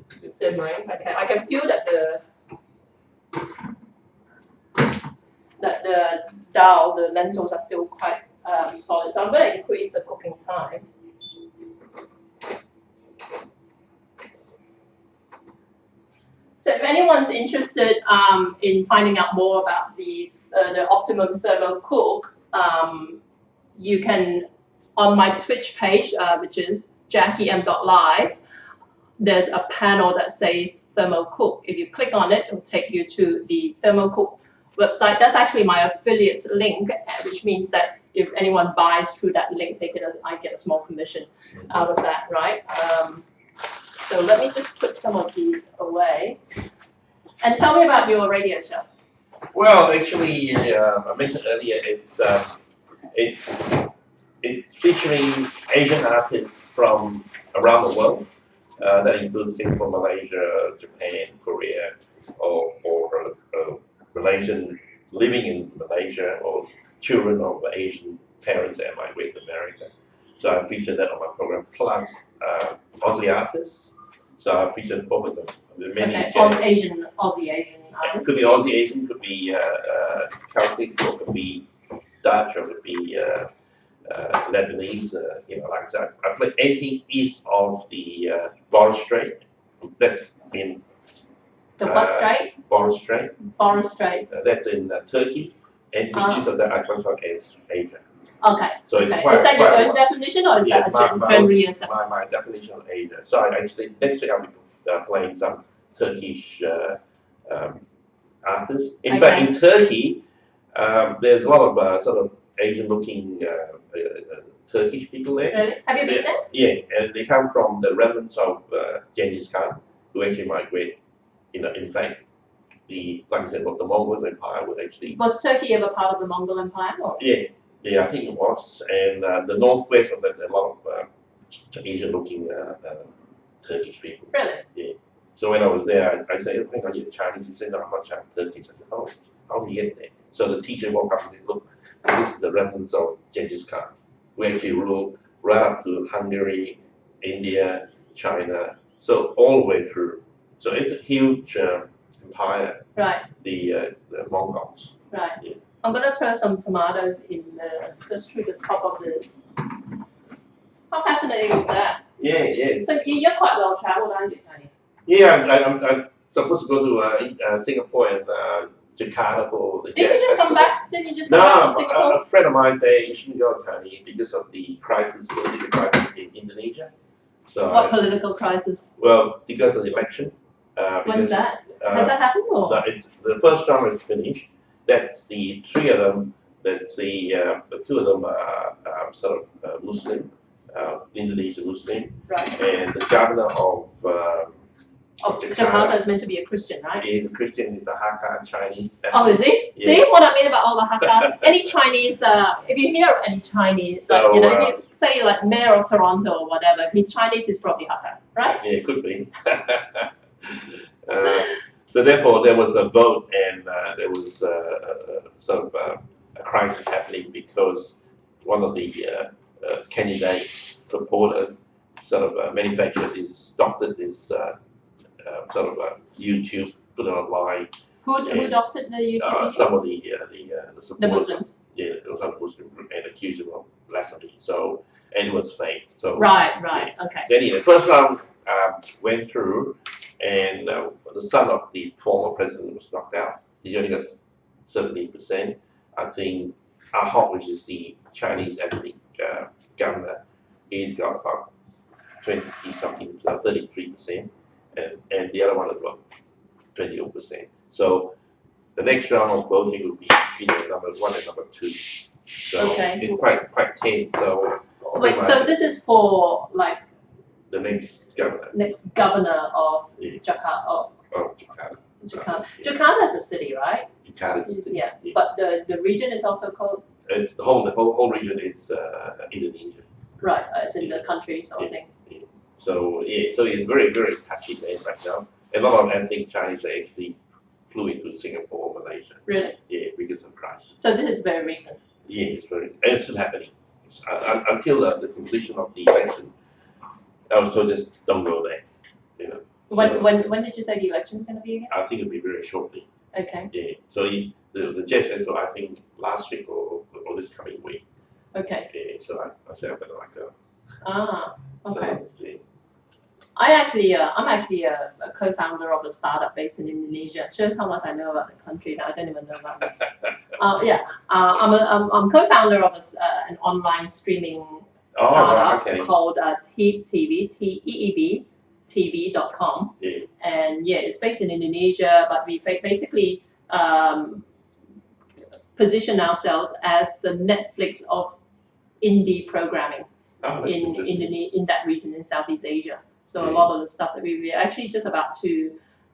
simmering. Okay, I can feel that the dal, the lentils are still quite solid. So I'm going to increase the cooking time. So if anyone's interested in finding out more about the optimum thermo cook, you can, on my Twitch page, which is JackieM.live, there's a panel that says thermo cook. If you click on it, it will take you to the thermo cook website. That's actually my affiliates link, which means that if anyone buys through that link, I get a small commission out of that, right? So let me just put some of these away. And tell me about your radio show. Well, actually, I mentioned earlier, it's featuring Asian artists from around the world. That includes Singapore, Malaysia, Japan, Korea, or Malaysian living in Malaysia, or children of Asian parents that migrate to America. So I featured that on my program, plus Aussie artists. So I featured both of them. Many Asian artists. Could be Aussie Asian, could be Celtic, or could be Dutch, or could be Lebanese. Like I said, I played anything east of the Boris Strait. That's in the what strait? Boris Strait. Boris Strait. That's in Turkey. Anything east of that, I classify as Asia. Okay. So it's is that your own definition, or is that a generally accepted? My definition of Asia. So I actually next week I'll be playing some Turkish artists. In fact, in Turkey, there's a lot of sort of Asian-looking Turkish people there. Really? Have you been there? Yeah, and they come from the remnants of Genghis Khan, who actually migrate. In fact, like I said, the Mongol Empire would actually. Was Turkey ever part of the Mongol Empire? Or? Yeah, I think it was. And the northwest of that, there are a lot of Asian-looking Turkish people. Really? Yeah. So when I was there, I said, "Are you Chinese?" He said, "No, I'm not Chinese, Turkish." I said, "Oh, how do you get there?" So the teacher walked up and said, "Look, this is the remnants of Genghis Khan, who actually ruled right up to Hungary, India, China, so all the way through. So it's a huge empire." Right. The Mongols. Right. Yeah. I'm gonna throw some tomatoes in just through the top of this. How fascinating is that? Yeah. So you're quite well traveled, aren't you, Tony? Yeah, I'm supposed to go to Singapore and Jakarta for the Did jazz you just come festival. back? Did you just come back from Singapore? A friend of mine said you shouldn't go, Tony, because of the political crisis in Indonesia. So What political crisis? Well, because of the election. When's that? Has that happened? Or? The first round is finished. That's the three of them. That's the two of them are sort of Muslim, Indonesian Muslim, Right. and the governor of Jakarta is meant to be a Christian, right? He's a Christian. He's a Hakka Chinese. Oh, is he? Yeah. See what I mean about all the Hakkas? Any Chinese, if you hear of any Chinese, So, if you say like mayor of Toronto or whatever, if he's Chinese, he's probably Hakka, right? Yeah, it could be. So therefore, there was a vote, and there was sort of a crisis happening because one of the candidate supporters sort of manufactured doctored this sort of YouTube, put it online. Who doctored the YouTube video? Some of the supporters. The Muslims. Yeah, it was a Muslim group and accused him of blasphemy. So, and it was fake. So Right, okay. So anyway, the first round went through, and the son of the former president was knocked out. He only got 17%. I think Ahok, which is the Chinese ethnic governor, he got about 20-something, 33%, and the other one is about 20%. So the next round of voting will be number one and number two. So it's quite tense. So wait, so this is for like the next governor. Next governor of Jakarta. Of Jakarta. Jakarta. Jakarta is a city, right? Jakarta is a city. Yeah. But the region is also called. It's the whole region is Indonesia. Right, it's in the country sort of thing. Yeah. So it's very touchy place right now. A lot of ethnic Chinese actually flew into Singapore, Malaysia. Really? Yeah, because of crisis. So this is very recent. Yeah, it's still happening. Until the completion of the election, I was told just don't go there. When did you say the election is going to be again? I think it'll be very shortly. Okay. Yeah. So the jazz festival, I think last week or this coming week. Okay. Yeah. So I said I better like go. Ah. Okay. So, yeah. I'm actually a co-founder of a startup based in Indonesia. Shows how much I know about the country that I don't even know about this. I'm co-founder of an online streaming startup called Teeb TV, TEEB TV.com. Yeah. And yeah, it's based in Indonesia, but we basically position ourselves as the Netflix of indie programming in that region in Southeast Asia. So a lot of the stuff that we're actually just about to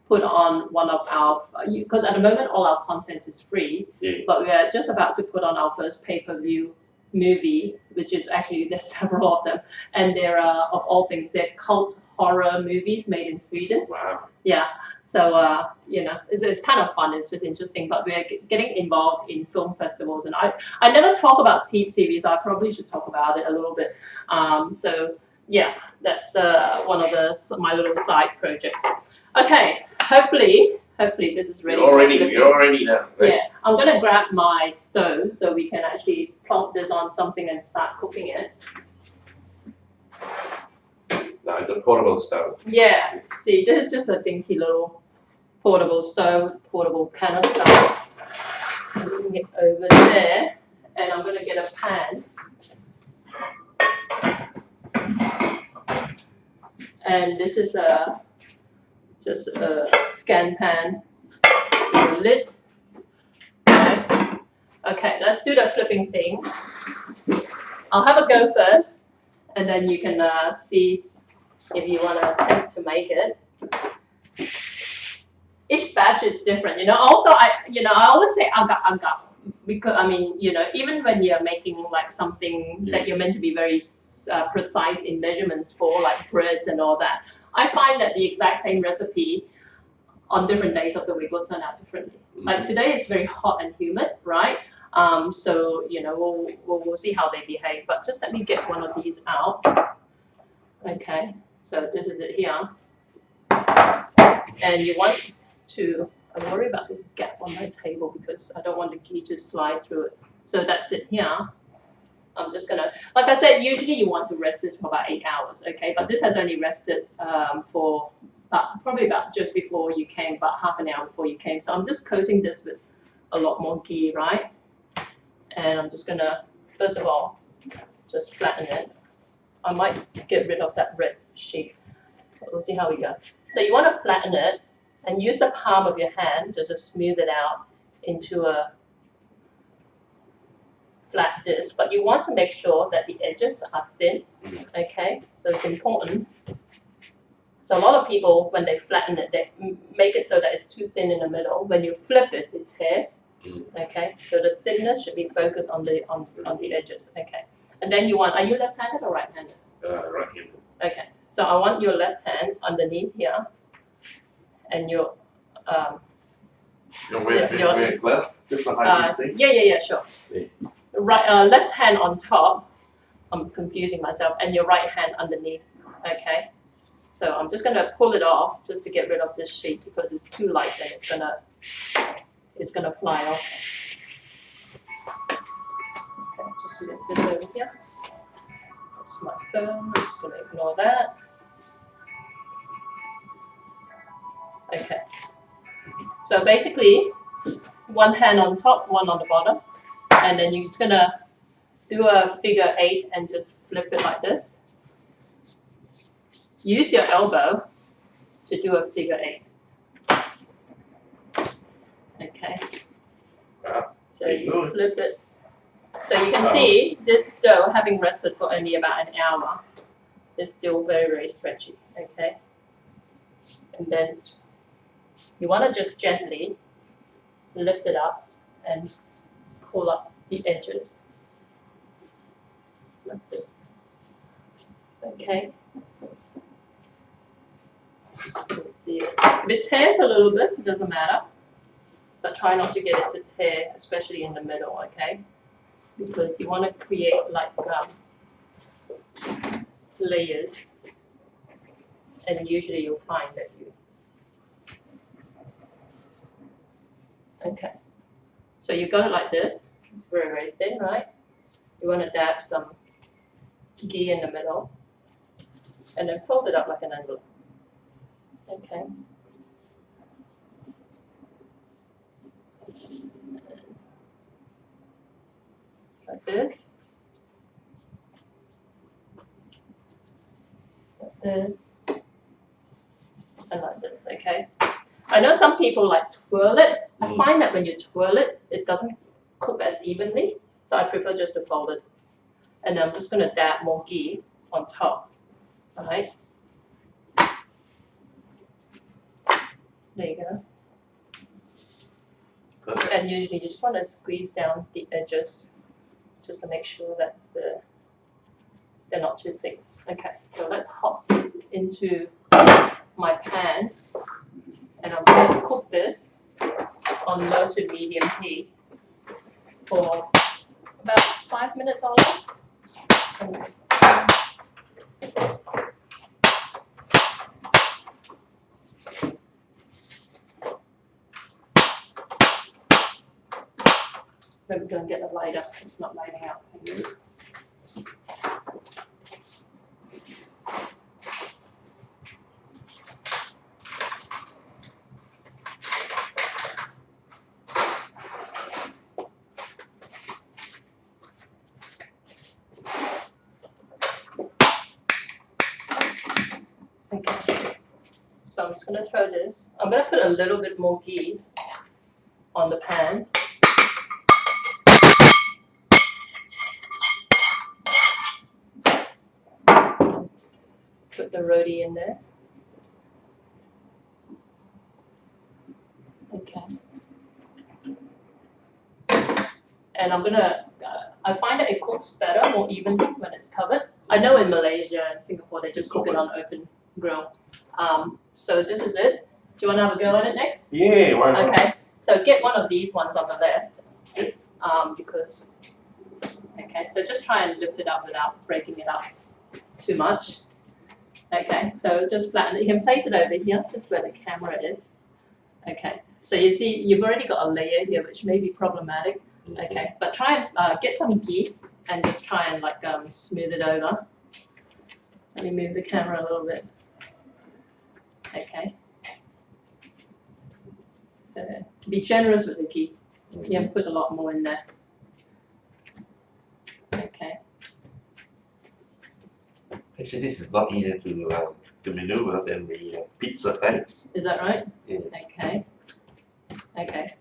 put on one of our, because at the moment all our content is free, but we are just about to put on our first pay-per-view movie, which is actually, there's several of them, and they're of all things, they're cult horror movies made in Sweden. Wow. Yeah, so you know, it's kind of fun, it's just interesting, but we're getting involved in film festivals, and I never talk about TV, so I probably should talk about it a little bit. So yeah, that's one of my little side projects. Okay, hopefully this is ready. You're already done. Right? Yeah, I'm gonna grab my stove so we can actually plonk this on something and start cooking it. No, it's a portable stove. Yeah, see, this is just a dinky little portable stove, portable canister. So moving it over there, and I'm gonna get a pan. And this is just a scan pan with a lid. Okay, let's do the flipping thing. I'll have a go first, and then you can see if you want to attempt to make it. Each batch is different, you know. Also, I always say agak, because I mean, you know, even when you're making like something that you're meant to be very precise in measurements for, like breads and all that, I find that the exact same recipe on different days of the week will turn out differently. Like today is very hot and humid, right? So you know, we'll see how they behave. But just let me get one of these out. Okay, so this is it here, and you want to. I worry about this gap on my table because I don't want the ghee to slide through it. So that's it here. I'm just gonna, like I said, usually you want to rest this for about 8 hours, okay? But this has only rested for probably about just before you came, about half an hour before you came. So I'm just coating this with a lot more ghee, right? And I'm just gonna, first of all, just flatten it. I might get rid of that red sheet. We'll see how we go. So you want to flatten it and use the palm of your hand to just smooth it out into a flat disc, but you want to make sure that the edges are thin, okay? So it's important. So a lot of people, when they flatten it, they make it so that it's too thin in the middle. When you flip it, it tears, okay? So the thinness should be focused on the edges, okay? And then you want, are you left-handed or right-handed? Right-handed. Okay, so I want your left hand underneath here, and your wear gloves just for hygiene. yeah, sure. Yeah. Right, left hand on top. I'm confusing myself, and your right hand underneath. Okay, so I'm just gonna pull it off just to get rid of this sheet because it's too light and it's gonna fly off. Okay, just move this over here. That's my phone. I'm just gonna ignore that. Okay. So basically, one hand on top, one on the bottom, and then you're just gonna do a figure 8 and just flip it like this. Use your elbow to do a figure 8. Okay. So you flip it. So you can see this dough, having rested for only about an hour, is still very, very stretchy. Okay. And then you want to just gently lift it up and pull up the edges like this. Okay. Let's see it. If it tears a little bit, it doesn't matter, but try not to get it to tear, especially in the middle, okay? Because you want to create like layers, and usually you'll find that you. Okay. So you got it like this. It's very, very thin, right? You want to dab some ghee in the middle, and then fold it up like an envelope. Okay. Like this. Like this. And like this, okay? I know some people like twirl it. I find that when you twirl it, it doesn't cook as evenly. So I prefer just to fold it. And I'm just going to dab more ghee on top. All right. There you go. Perfect. And usually you just want to squeeze down the edges just to make sure that they're not too thick. Okay, so let's hop this into my pan. And I'm going to cook this on low to medium heat for about 5 minutes or less. Maybe go and get a lighter. It's not lighting up. Okay. So I'm just going to throw this. I'm going to put a little bit more ghee on the pan. Put the roti in there. Okay. And I'm gonna, I find that it cooks better, more evenly when it's covered. I know in Malaysia and Singapore they just cook it on open grill. So this is it. Do you want to have a go at it next? Yeah, why not? Okay. So get one of these ones on the left. Because, okay, so just try and lift it up without breaking it up too much. Okay, so just flatten it. You can place it over here, just where the camera is. Okay, so you see you've already got a layer here which may be problematic. Okay, but try and get some ghee and just try and like smooth it over. Let me move the camera a little bit. Okay. So be generous with the ghee. You have to put a lot more in there. Okay. Actually, this is not easier to maneuver than the pizza eggs. Is that right? Yeah. Okay. Okay.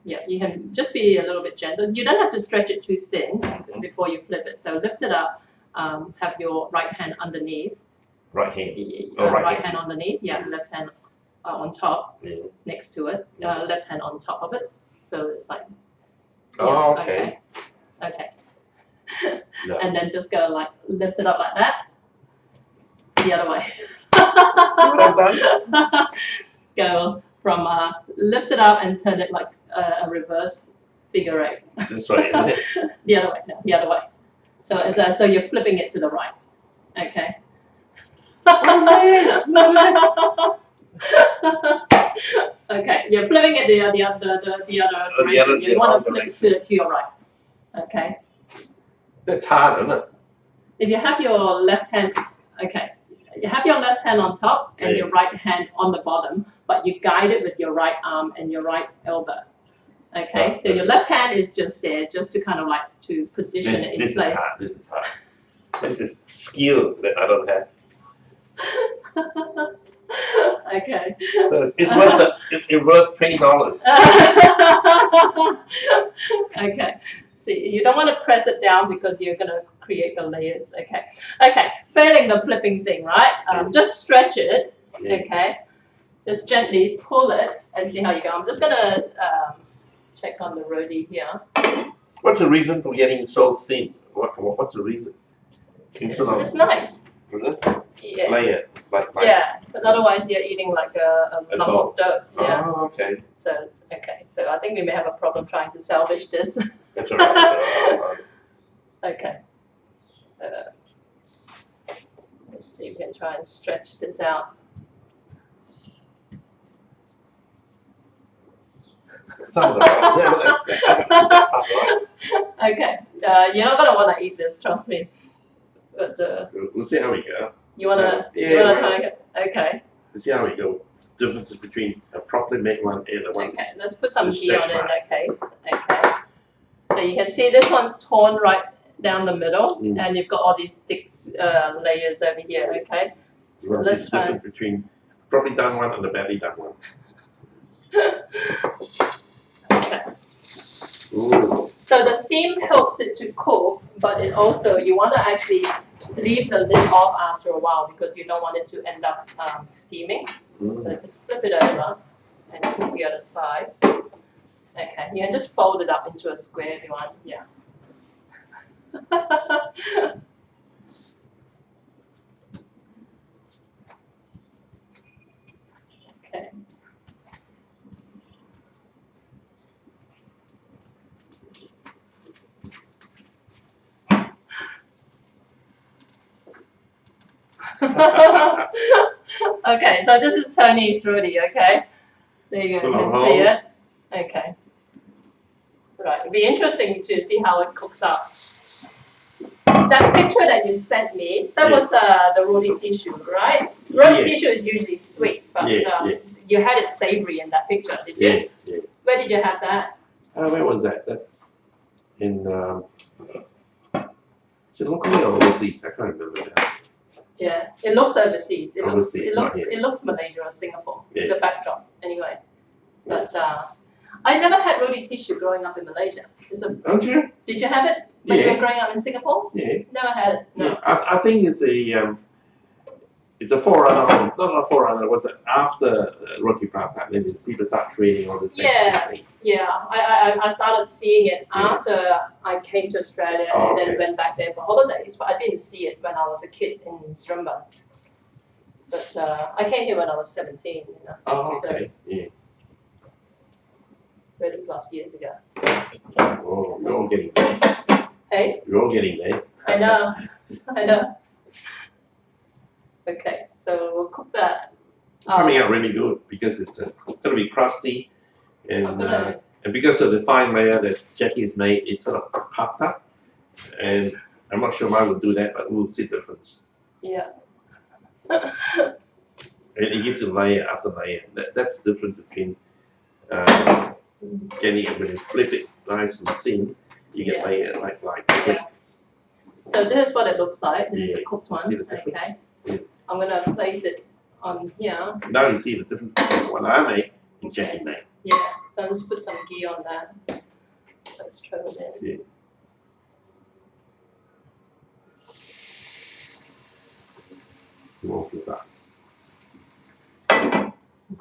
Yeah, you can just be a little bit gentle. You don't have to stretch it too thin before you flip it. So lift it up. Have your right hand underneath. Right hand. Right hand underneath. Yeah, left hand on top, Yeah. next to it. Left hand on top of it. So it's like. Oh, yeah, okay. Okay. No. And then just go like lift it up like that. The other way. Well done. Go from lift it up and turn it like a reverse figure eight. That's right, isn't it? The other way. No, the other way. So it's so you're flipping it to the right. Okay. Oh, Okay, you're flipping it the other direction. You want to flip it to your right. Okay. That's hard, isn't it? If you have your left hand, okay, you have your left hand on top and your right hand on the bottom, but you guide it with your right arm and your right elbow. Okay, so your left hand is just there, just to kind of like to position it in place. This is hard. This is skill that I don't have. Okay. So it's worth it's worth $20. Okay. See, you don't want to press it down because you're going to create the layers. Okay. Okay. Failing the flipping thing, right? Just stretch it. Okay. Just gently pull it and see how you go. I'm just going to check on the roti here. What's the reason for getting so thin? What's the reason? It's nice. Yeah. Layer, like yeah, because otherwise you're eating like a lump of dough. Yeah. Oh, okay. So so I think we may have a problem trying to salvage this. That's all right. Okay. Let's see if we can try and stretch this out. Some of them, yeah, but that's right. Okay. You're not gonna want to eat this, trust me. But We'll see how we go. you wanna try it? Okay. We'll see how we go. Differences between a properly made one and the one. Okay. Let's put some ghee on it in that case. Okay. So you can see this one's torn right down the middle, and you've got all these thick layers over here. Okay. So let's try the difference between properly done one and the badly done one. Okay. Ooh. So the steam helps it to cook, but it also, you want to actually leave the lid off after a while because you don't want it to end up steaming. So just flip it over and cook the other side. Okay, you can just fold it up into a square if you want, yeah. Okay. Okay, so this is Tony's roti, okay? There you go, you can see it. Okay. Right, it'd be interesting to see how it cooks up. That picture that you sent me, that was the roti tissue, right? Roti tissue is usually sweet, but you had it savory in that picture, did you? Yeah. Where did you have that? Where was that? That's in. Is it locally or overseas? I can't remember now. Yeah, it looks overseas. It Overseas, it looks Malaysia or Singapore. Yeah. The backdrop, anyway. But I never had roti tissue growing up in Malaysia. Don't you? Did you have it when you were growing up in Singapore? Yeah. Never had it. No. Yeah. I think it's a forerunner, not a forerunner. Was it after roti prata? Then people start creating all this. Yeah. I started seeing it after I came to Australia and then went back there for holidays. But I didn't see it when I was a kid in Seremban. But I came here when I was 17. You know. Oh, okay. So, 30+ years ago. Oh, you're all getting there. Hey? You're all getting there. I know. Okay, so we'll cook that. Coming out really good because it's going to be crusty, and because of the fine layer that Jackie has made, it's sort of puffed up. And I'm not sure mine will do that, but we'll see the difference. Yeah. And it gives you layer after layer. That's the difference between getting it when you flip it nice and thin. You get layer like flakes. So this is what it looks like. This is the cooked one. See the difference? Okay. Yeah. I'm gonna place it on here. Now you see the difference between what I make and Jackie made. Yeah. Let's put some ghee on that. Let's throw it in. Yeah.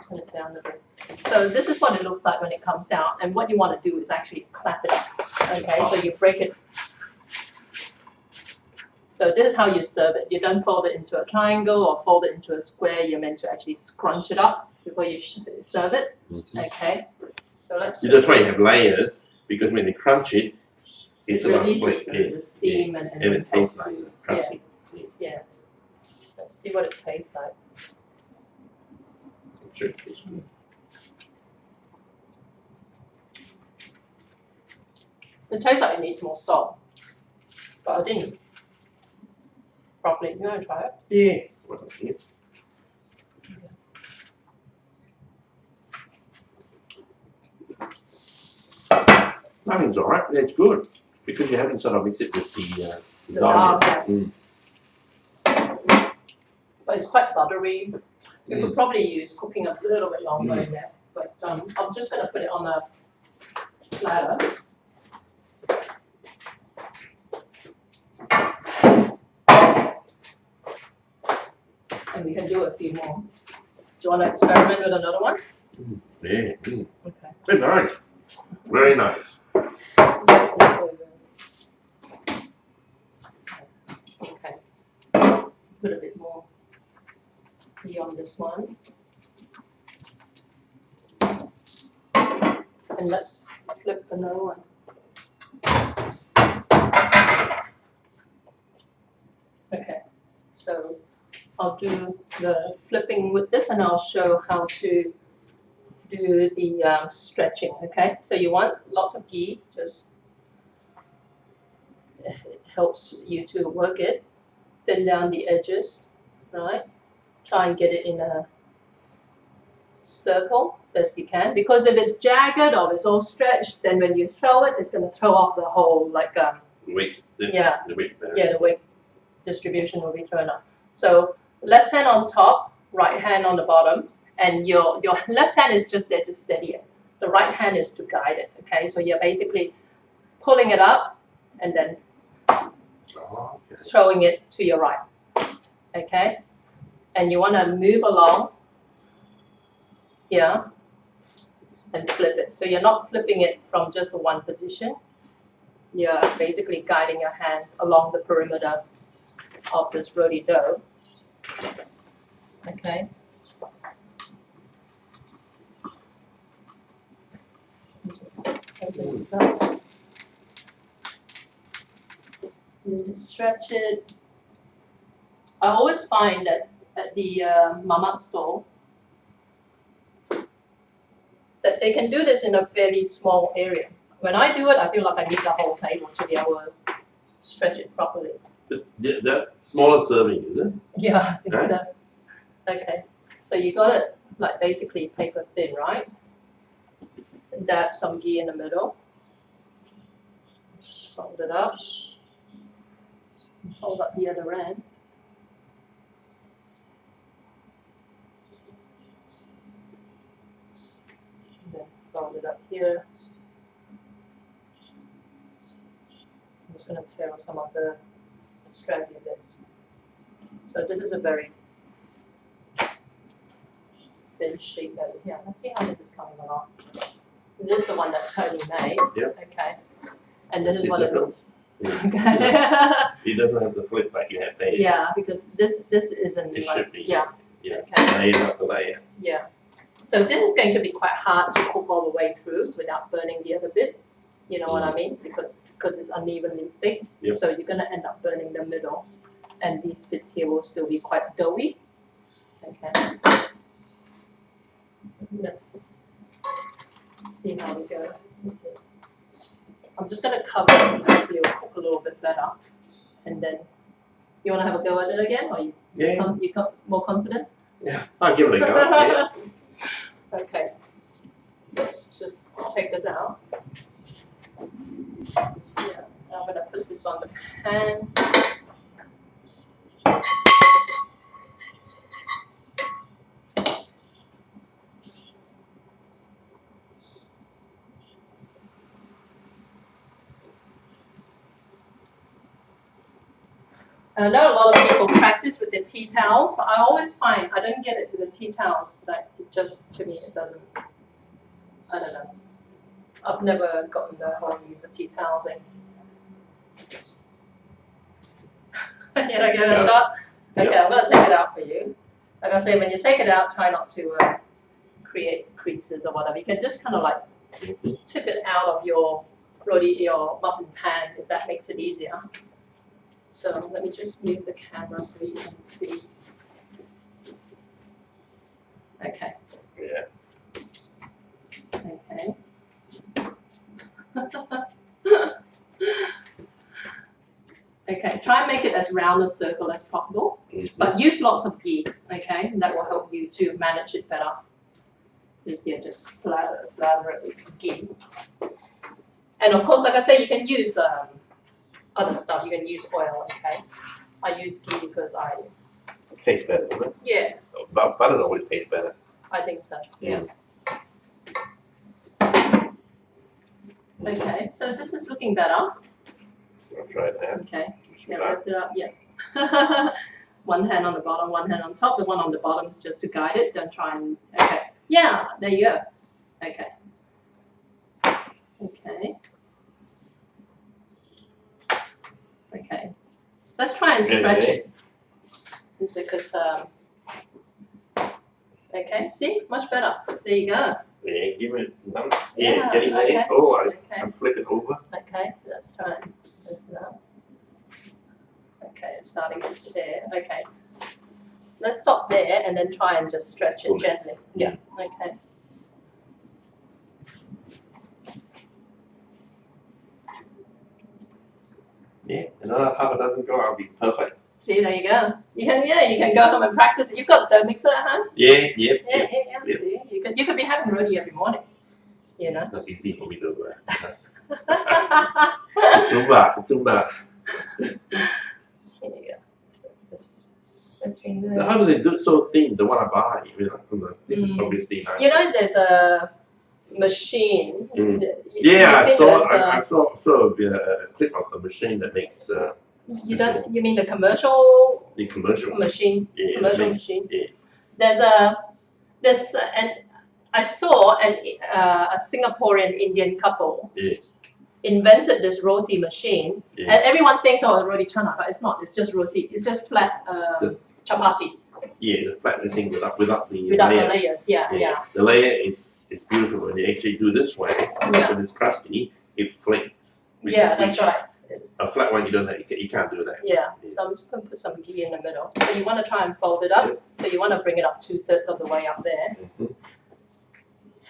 Turn it down a bit. So this is what it looks like when it comes out, and what you want to do is actually clap it up. Okay, so you break it. So this is how you serve it. You don't fold it into a triangle or fold it into a square. You're meant to actually scrunch it up before you serve it. Okay, so let's. That's why you have layers, because when you crunch it, it's releases the steam and it tastes nicer, crusty. Yeah. Let's see what it tastes like. Sure, it tastes good. It tastes like it needs more salt, but I didn't properly. You want to try it? Yeah. Well, yeah. Nothing's all right. That's good because you haven't sort of mixed it with the dal. But it's quite buttery. You could probably use cooking a little bit longer in there. But I'm just going to put it on a platter. And we can do a few more. Do you want to experiment with another one? Yeah. Okay. Very nice. Very nice. Okay. Put a bit more ghee on this one. And let's flip another one. Okay. So I'll do the flipping with this and I'll show how to do the stretching, okay? So you want lots of ghee, just it helps you to work it, thin down the edges, right? Try and get it in a circle best you can, because if it's jagged or if it's all stretched, then when you throw it, it's going to throw off the whole weight. The weight distribution will be thrown off. So left hand on top, right hand on the bottom, and your left hand is just there to steady it. The right hand is to guide it. Okay, so you're basically pulling it up and then Oh, okay. throwing it to your right. Okay? And you want to move along here and flip it. So you're not flipping it from just the one position. You're basically guiding your hands along the perimeter of this roti dough. Okay? Just open this up. You just stretch it. I always find that at the mamak store that they can do this in a fairly small area. When I do it, I feel like I need the whole table to be able to stretch it properly. That smaller serving, is it? Yeah, it's okay. So you got it like basically paper thin, right? Dab some ghee in the middle. Fold it up. Fold up the other end. And then fold it up here. I'm just going to tear off some of the straggly bits. So this is a very thin sheet over here. Let's see how this is coming along. This is the one that Tony made. Yep. Okay. And this is what it looks. Yeah. Okay. It doesn't have the flip like you have there. Yeah, because this isn't It like, should be. yeah. Yeah. Okay. Layer after layer. Yeah. So this is going to be quite hard to cook all the way through without burning the other bit. You know what I mean? Because it's unevenly thick. Yep. So you're gonna end up burning the middle. And these bits here will still be quite doughy. Okay. Let's see how we go with this. I'm just gonna cover it, hopefully it'll cook a little bit better. And then you wanna have a go at it again, or you more confident? Yeah. I'll give it a go. Yeah. Okay. Let's just take this out. Yeah, I'm gonna put this on the pan. I know a lot of people practice with their tea towels, but I always find I don't get it with the tea towels. Like it just, to me, it doesn't. I don't know. I've never gotten the whole use of tea towel thing. Can I give it a shot? Okay, I'm gonna take it out for you. Like I say, when you take it out, try not to create creases or whatever. You can just kind of like tip it out of your muffin pan if that makes it easier. So let me just move the camera so you can see. Okay. Yeah. Okay. Okay, try and make it as round a circle as possible, but use lots of ghee, okay? And that will help you to manage it better. Just slather it with ghee. And of course, like I say, you can use other stuff. You can use oil, okay? I use ghee because It tastes better, doesn't it? yeah, But butter always tastes better. I think so, yeah. Okay, so this is looking better. I'll try that. Okay, yeah, lift it up, yeah. One hand on the bottom, one hand on top. The one on the bottom is just to guide it. Don't try and, okay. Yeah, there you go. Okay. Okay. Okay. Let's try and stretch it. Because, okay, see, much better. There you go. Yeah, give it none. Yeah, Yeah, getting there. okay. Oh, Okay. I'm flipping over. Okay, let's try and lift it up. Okay, it's starting to tear. Okay. Let's stop there and then try and just stretch it Pull it. gently. Yeah, okay. Yeah, another half a dozen go, I'll be perfect. See, there you go. You can go home and practice. You've got the mixer at home? Yeah. Yeah. See, you could be having roti every morning. You know. That's easy for me to do. Tumba. Here you go. So just stretching there. So how do they do it so thin? The one I buy, you know, this is Mm. obviously nice. You know, there's a machine. Mm. You Yeah, I seen saw. this, I saw a clip of the machine that makes you mean the commercial the commercial. machine? Yeah, Commercial that makes- machine. Yeah. There's and I saw a Singaporean Indian couple Yeah. invented this roti machine, Yeah. and everyone thinks, oh, roti canai, but it's not. It's just roti. It's just flat Just- chapati Yeah, the flatness thing without the without layer. the layers. Yeah. The layer is beautiful when you actually do this way. Yeah. When it's crusty, it flakes. Yeah, that's right. A flat one, you can't do that. Yeah, so I'm just going to put some ghee in the middle. So you want to try and fold it up. Yep. So you want to bring it up 2/3 of the way up there. Mhm.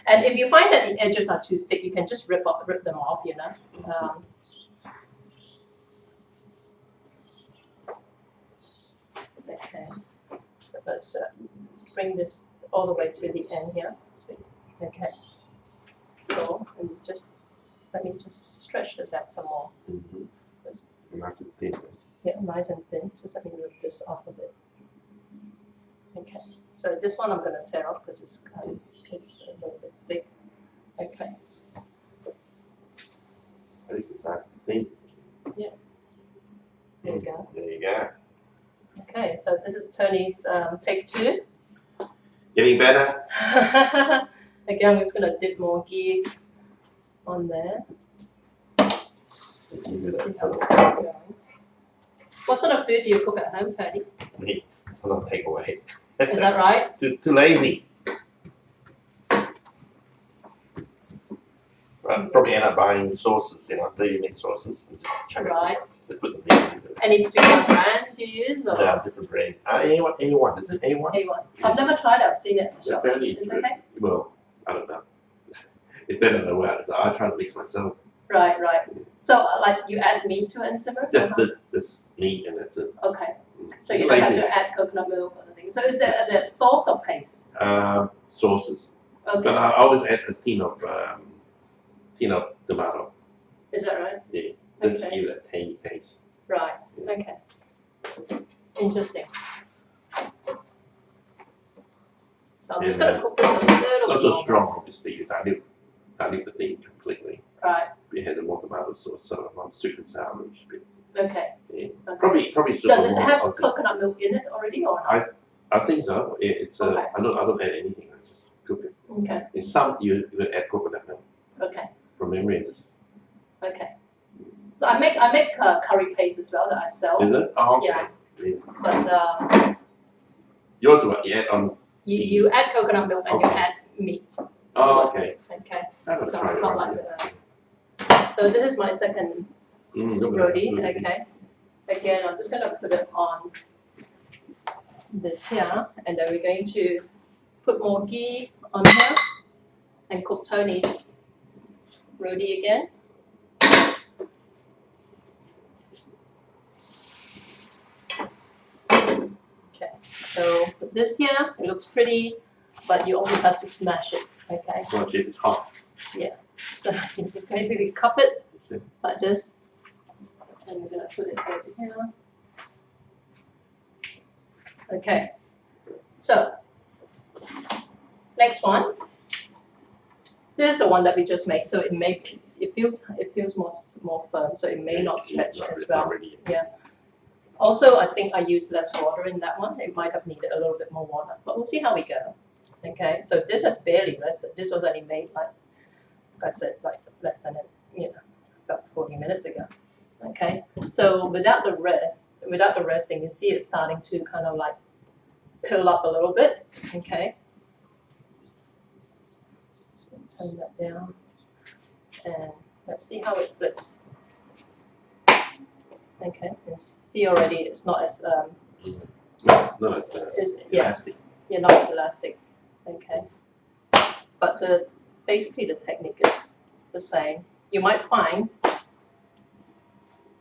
And if you find that the edges are too thick, you can just rip them off, you know. Okay, so let's bring this all the way to the end here. So, okay, so and let me just stretch this out some more. Mhm. Just- Nice and thin. Yeah, nice and thin. Just let me rip this off a bit. Okay, so this one I'm going to tear off because it's a little bit thick. Okay. I think it's nice and thin. There you go. There you go. Okay, so this is Tony's take 2. Getting better. Again, I'm just going to dip more ghee on there. You do See that. how this is going. What sort of food do you cook at home, Tony? I'm not take away. Is that right? Too lazy. Right, probably end up buying sauces, ready-made sauces, and just chuck Right. it, put them in. Any particular brands you use? Or? Yeah, different brand. A1. Is it A1? A1. I've never tried it. I've seen it in the It's shop. fairly Is it good. okay? Well, I don't know. It's better than what I try to mix myself. Right. So, like, you add meat to it and simmer? Just meat and that's it. Okay. So It's you don't have lazy. to add coconut milk or anything. So is there sauce or paste? Sauces. Okay. But I always add a tin of tomato. Is that right? Yeah. Just to Okay. give it a tangy taste. Right. Okay. Interesting. So I'm just Yeah. going to cook this a little bit Not so longer. strong, obviously. You dilute the thing completely. Right. It has a more tomato sauce, so not sweet and sour. Okay. Yeah. Okay. Probably super Does it more have healthy. coconut milk in it already or not? I think so. It's Okay. I don't add anything. I just cook it. Okay. In some you add coconut milk. Okay. From memory, it's Okay. So I make curry paste as well that I sell. is it? Oh, okay. Yeah. Yeah. But Yours what you add on? you add coconut milk and you Okay. add meat. Oh, okay. Okay. I'm gonna So try it's it not once, like yeah. that. So this is my second Look at roti. that. Look at Okay. Again, I'm just going to put it on this here, and then we're going to put more ghee on here and cook Tony's roti again. Okay, so with this here, it looks pretty, but you always have to smash it. Okay, this. Watch it, it's hot. so you just basically cup it That's it. like this, and we're going to put it over here. Okay, so next one. This is the one that we just made, so it feels more firm, so it may not stretch Not- as it's well. not ready yet. Yeah. Also, I think I used less water in that one. It might have needed a little bit more water, but we'll see how we go. Okay, so this has barely rested. This was only made like I said, like less than about 40 minutes ago. Okay, so without the resting, you see it starting to kind of like pill up a little bit. Okay, so turn that down, and let's see how it flips. Okay, and see already it's not as No, it's elastic. not as elastic. Okay, but basically the technique is the same. You might find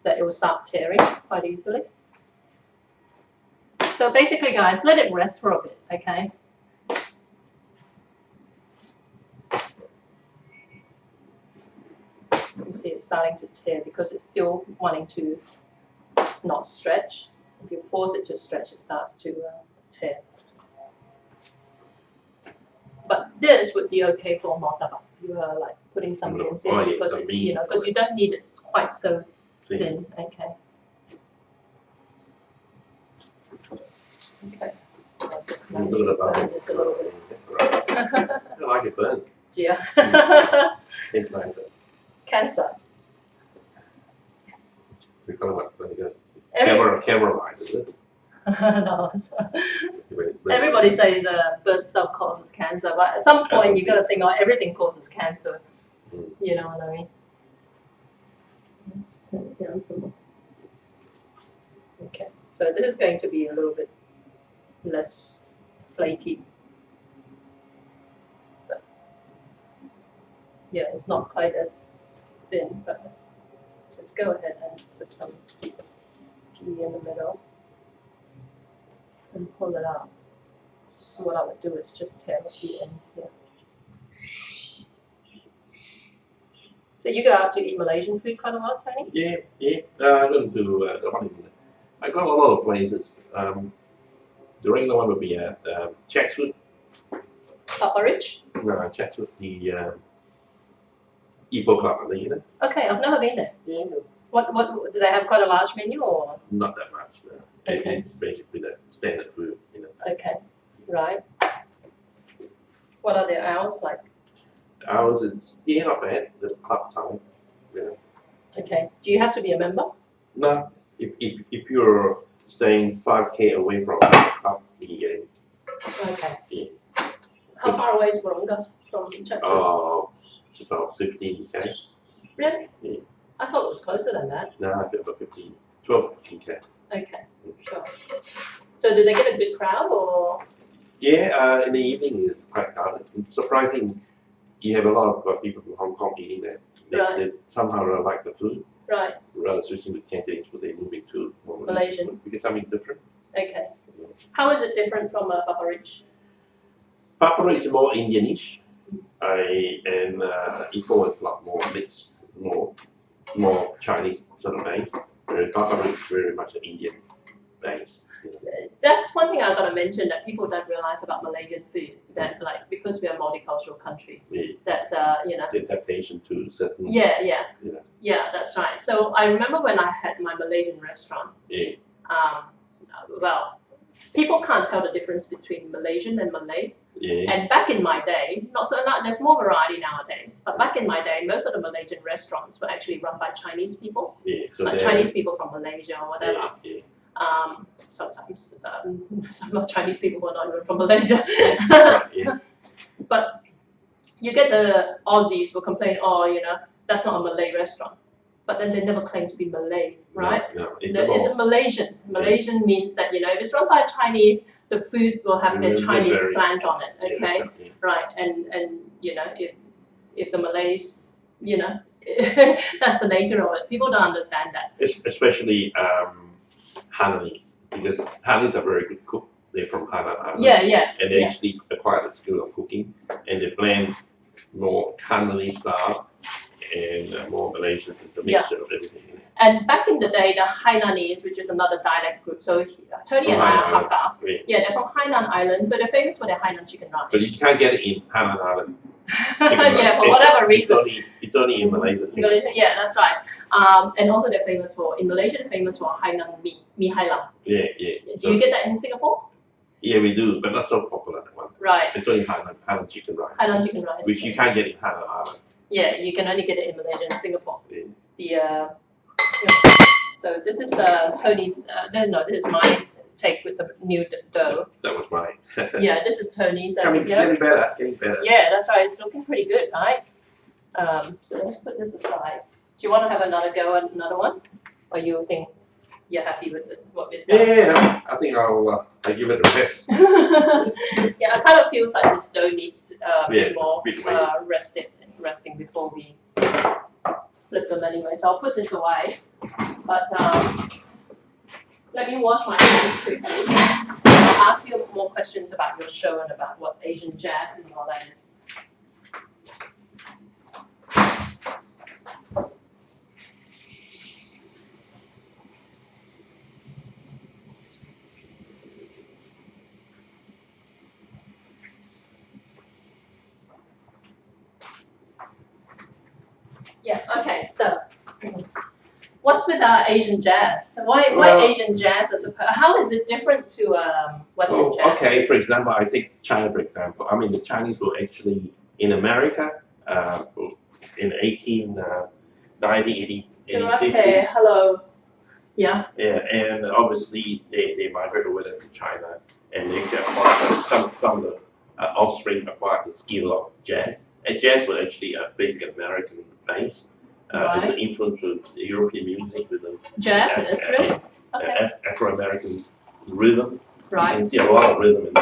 that it will start tearing quite easily. So basically, guys, let it rest for a bit. Okay. You see it's starting to tear because it's still wanting to not stretch. If you force it to stretch, it starts to tear. But this would be okay for martabak. you are like putting some No, beans in oh, yeah, because some it, beans, because you don't need it quite so Thin. thin. Okay. Okay. I'll just A little manage bit to of butter. burn this a little bit. Right. I like it burnt. Yeah. Tastes nicer. Cancer. We call it what? Vinegar. Every, Caramelized, is it? no, everybody says burnt stuff causes cancer, but at some point you got to think, oh, everything causes cancer. Mm. You know what I mean? Let's just turn it down some more. Okay, so this is going to be a little bit less flaky. But yeah, it's not quite as thin, but let's just go ahead and put some ghee in the middle and pull it out. What I would do is just tear off the ends here. So you go out to eat Malaysian food quite a lot, Tony? Yeah. I go to the one in. I go a lot of places. The regular one would be at Chatswood. Papa Rich? No, Chatswood, the Ipoh Club, I think, you know? Okay, I've never been there. Yeah. What do they have quite a large menu or? Not that much. No. Okay. It's basically the standard food, you know. Okay, right. What are their hours like? Ours is not bad. The club time, you know. Okay, do you have to be a member? No, if you're staying 5K away from the club, you get it. Okay. Yeah. How far away is Moronga from Chatswood? It's about 15K. Really? Yeah. I thought it was closer than that. No, I think about 12K. Okay, sure. So do they get a good crowd or? Yeah, in the evening it's quite crowded. It's surprising. You have a lot of people from Hong Kong eating there. They somehow really like the food. Right. Rather switching to Cantonese food, they're moving to more Malaysian food because something different. Okay. How is it different from Papa Rich? Papua is more Indianish. And Ipoh is a lot more mixed, more Chinese sort of base. Papua is very much an Indian base. You know. That's one thing I've got to mention that people don't realize about Malaysian food. That like because we're a multicultural country, Yeah. that The adaptation to certain. Yeah, Yeah. that's right. So I remember when I had my Malaysian restaurant. Yeah. Well, people can't tell the difference between Malaysian and Malay. Yeah. And back in my day, there's more variety nowadays. But back in my day, most of the Malaysian restaurants were actually run by Chinese people, Yeah. So like Chinese people from Malaysia or whatever. Yeah. Sometimes some Chinese people who are not even from Malaysia. Yeah. But you get the Aussies will complain, oh, that's not a Malay restaurant. But then they never claim to be Malay, right? No, It's Malaysian. Malaysian means that, if it's run by Chinese, the food will have their Chinese slant on it, okay? Yeah. Right, and if the Malays, that's the nature of it. People don't understand that. Especially Hainanese, because Hainanese are very good cook. They're from Hainan Island. Yeah. And they actually acquire the skill of cooking, and they blend more Hainanese style and more Malaysian, the mixture of everything. And back in the day, the Hainanese, which is another dialect group, so Tony and I are Hakka. Yeah, they're from Hainan Island, so they're famous for their Hainan chicken rice. But you can't get it in Hainan Island. Yeah, for whatever reason. It's only in Malaysia. Yeah, that's right. And also they're famous in Malaysia, they're famous for Hainan mee hai lam. Yeah. Do you get that in Singapore? Yeah, we do, but not so popular that one. Right. It's only Hainan chicken rice. Hainan chicken rice. Which you can't get in Hainan Island. Yeah, you can only get it in Malaysia and Singapore. Yeah. So this is Tony's, this is my take with the new dough. That was mine. Yeah, this is Tony's. Getting better. Yeah, that's right. It's looking pretty good, right? So let's put this aside. Do you want to have another go at another one? Or you think you're happy with what we've done? Yeah, I think I'll give it a rest. Yeah, I kind of feels like this dough needs more resting before we flip them anyway. So I'll put this away. But let me wash my hands quickly. I'll ask you more questions about your show and about what Asian jazz and all that is. Yeah. Okay. So, what's with our Asian jazz? Why Well- Asian jazz as how is it different to Western jazz? Okay, for example, I take China for example. I mean, the Chinese were actually in America in 1980. Okay. Hello. Yeah. Yeah, and obviously they migrated over to China, and they actually acquired some of the offspring acquired the skill of jazz. And jazz was actually a basic American base. It's an influence with European music with the Jazz is really okay. Afro-American rhythm. You Right. can see a lot of rhythm in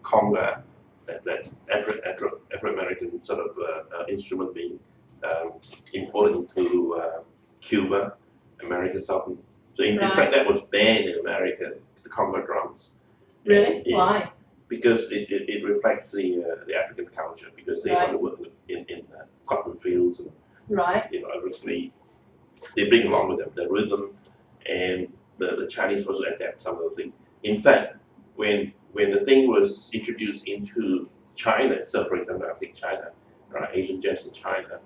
conga, that Afro-American sort of instrument being imported into Cuba, America, Southern. So in fact, that was banned in America, the conga drums. Really? And, yeah, Why? because it reflects the African culture, because they want to work in cotton fields and obviously they bring along with them the rhythm, and the Chinese also adapt some of the things. In fact, when the thing was introduced into China, so for example, I think China, right, Asian jazz in China.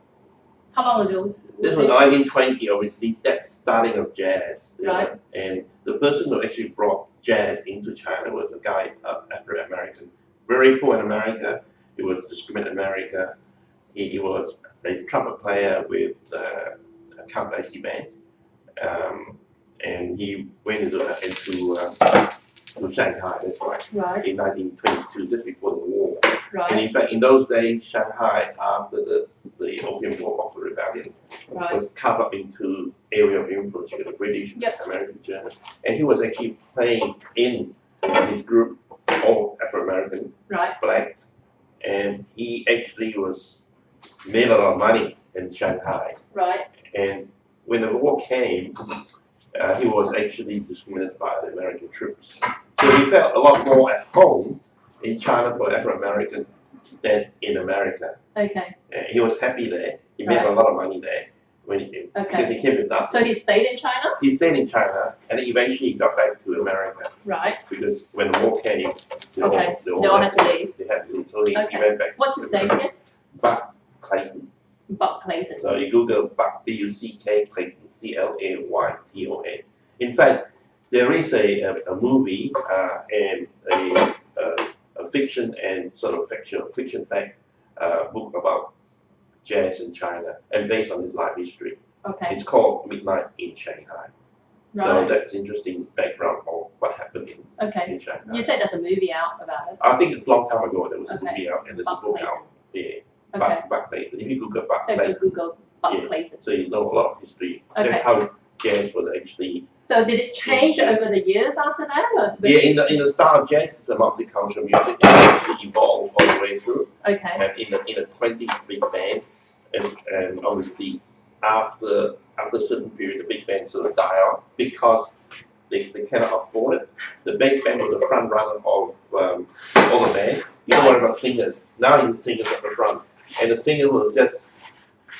How long ago was This was 1920, obviously, that's starting of jazz. Right. And the person who actually brought jazz into China was a guy, Afro-American, very poor in America. He was discriminated in America. He was a trumpet player with a Count Basie band. And he went into to Shanghai, that's right, in 1922, just before the war. Right. And in fact, in those days, Shanghai, after the Opium War of the Rebellion, was carved up into area of influence with the British, American, German. And he was actually playing in his group, all Afro-American, black. And he actually made a lot of money in Shanghai. Right. And when the war came, he was actually discriminated by the American troops. So he felt a lot more at home in China for Afro-American than in America. Okay. He was happy there. He made a lot of money there because he came with that. So he stayed in China? He stayed in China, and eventually he got back to America. Right. Because when the war came, they all had to leave. They had to leave. So he went back. What's his name again? Buck Clayton. Buck Clayton. So you Google Buck, B-U-C-K, Clayton, C-L-A-Y-T-O-N. In fact, there is a movie and a fiction and sort of fiction fact book about jazz in China, and based on his life history. Okay. It's called Midnight in Shanghai. Right. So that's interesting background of what happened in Shanghai. You said there's a movie out about it. I think it's a long time ago there was a movie out and there's Buck a book Clayton. out. Yeah. Okay. Buck Clayton. If you Google Buck So Clayton, Google Buck Clayton. so you know a lot of history. Okay. That's how jazz was actually. So did it change over the years after that? Or Yeah, in the style of jazz, it's a multicultural music. It actually evolved all the way through. Okay. And in the 20s, big band, and obviously after a certain period, the big band sort of die off because they cannot afford it. The big band was the front runner of all the band. You don't worry about singers. Now you singers at the front, and the singer was just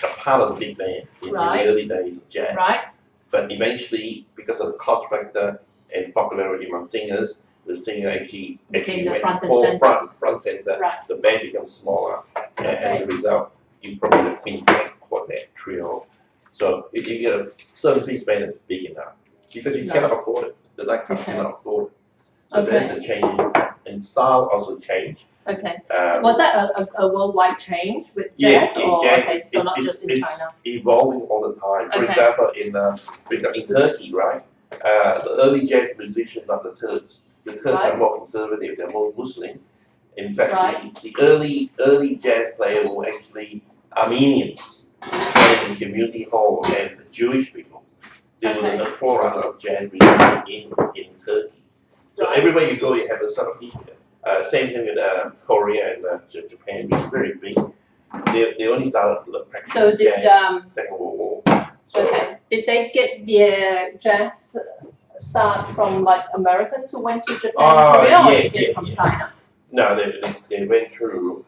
a part of the big band in the early days of jazz. Right. But eventually, because of the cost factor and popularity among singers, the singer actually went front center. Right. The band becomes smaller, and as a result, you probably have quintet, quartet, trio. So if you get a certain piece band that's big enough, because you cannot afford it, the nightclub cannot afford it. So there's a change, and style also changed. Okay. Was that a worldwide change with jazz? So not just in China? It's evolving all the time. For example, in Turkey, right? The early jazz musicians are the Turks. The Turks are more conservative, they're more Muslim. In fact, the early jazz players were actually Armenians, playing in community hall and Jewish people. They were the forerunner of jazz music in Turkey. So everywhere you go, you have a sort of history. Same thing with Korea and Japan, which is very big. They only started practicing jazz Second World War. So, did they get their jazz start from like Americans who went to Japan, Korea, or did they get it from China? No, they went through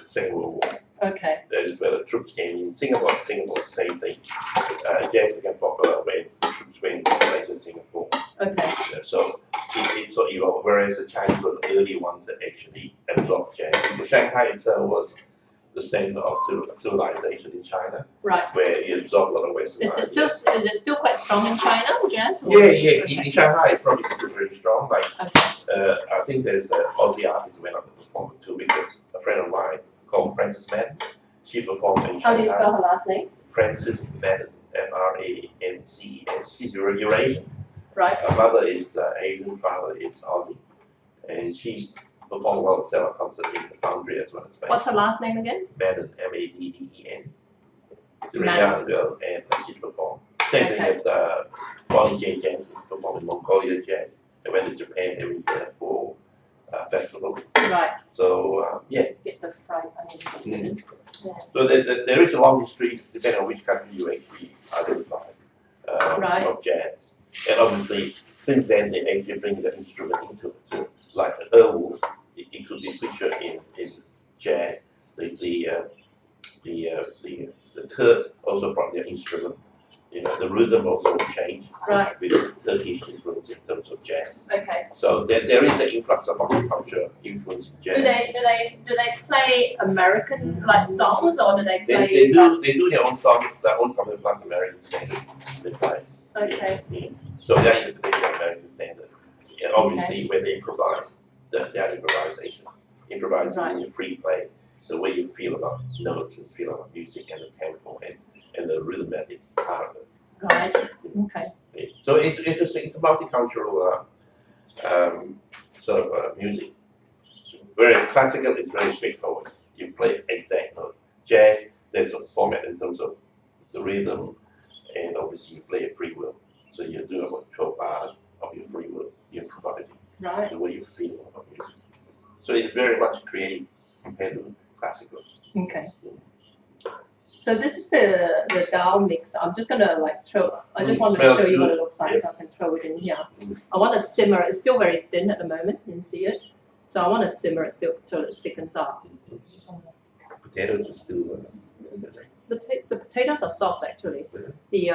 Second World War. Okay. That is where the troops came in. Singapore, same thing. Jazz became popular when troops went to Singapore. Okay. So it sort of evolved, whereas the Chinese were the early ones that actually absorbed jazz. Shanghai itself was the center of civilization in China, Right. where it absorbed a lot of Western ideas. Is it still quite strong in China, jazz? Or? Yeah. Okay. In Shanghai, it's probably still very strong. Like, Okay. I think there's an Aussie artist who went up to perform it too, because a friend of mine called Frances Madden, she performed in Shanghai. How do you spell her last name? Frances Madden, Marance. She's Eurasian. Right. Her mother is Asian, father is Aussie, and she's performed well several concerts in the Foundry as well as Spain. What's her last name again? Madden, Madden. She's a very Madden. young girl, and she's performed. Same thing with Bonnie J. Jensen, performed in Mongolia Jazz. They went to Japan every year for festival. Right. So yeah. Get the fried onions. Yeah. So there is a long history, depending on which country you actually identify of jazz. And obviously, since then, they actually bring the instrument into it too. Like the oud, it could be featured in jazz. The third also brought their instrument. You know, the rhythm also changed with Turkish influence in terms of jazz. Okay. So there is an influx of culture influence in jazz. Do they play American like songs, or do they play? They do their own songs, their own common plus American standards. They play. Okay. Yeah. So their interpretation of American standard. And obviously when they improvise, their improvising in your free play, the way you feel about notes and feel about music and the tempo and the rhythmic part of it. Right. Okay. So it's a multicultural sort of music. Whereas classical is very straightforward. You play exact note. Jazz, there's a format in terms of the rhythm, and obviously you play a free will. So you do about 12 bars of your free will. You're improvising the way you feel about music. So it's very much creative compared to classical. Okay. So this is the dal mix. I'm just gonna throw. I just want to show you what it looks like, so I can throw it in here. I want to simmer. It's still very thin at the moment. You can see it. So I want to simmer it till it thickens up. Potatoes are still. The potatoes are soft actually. The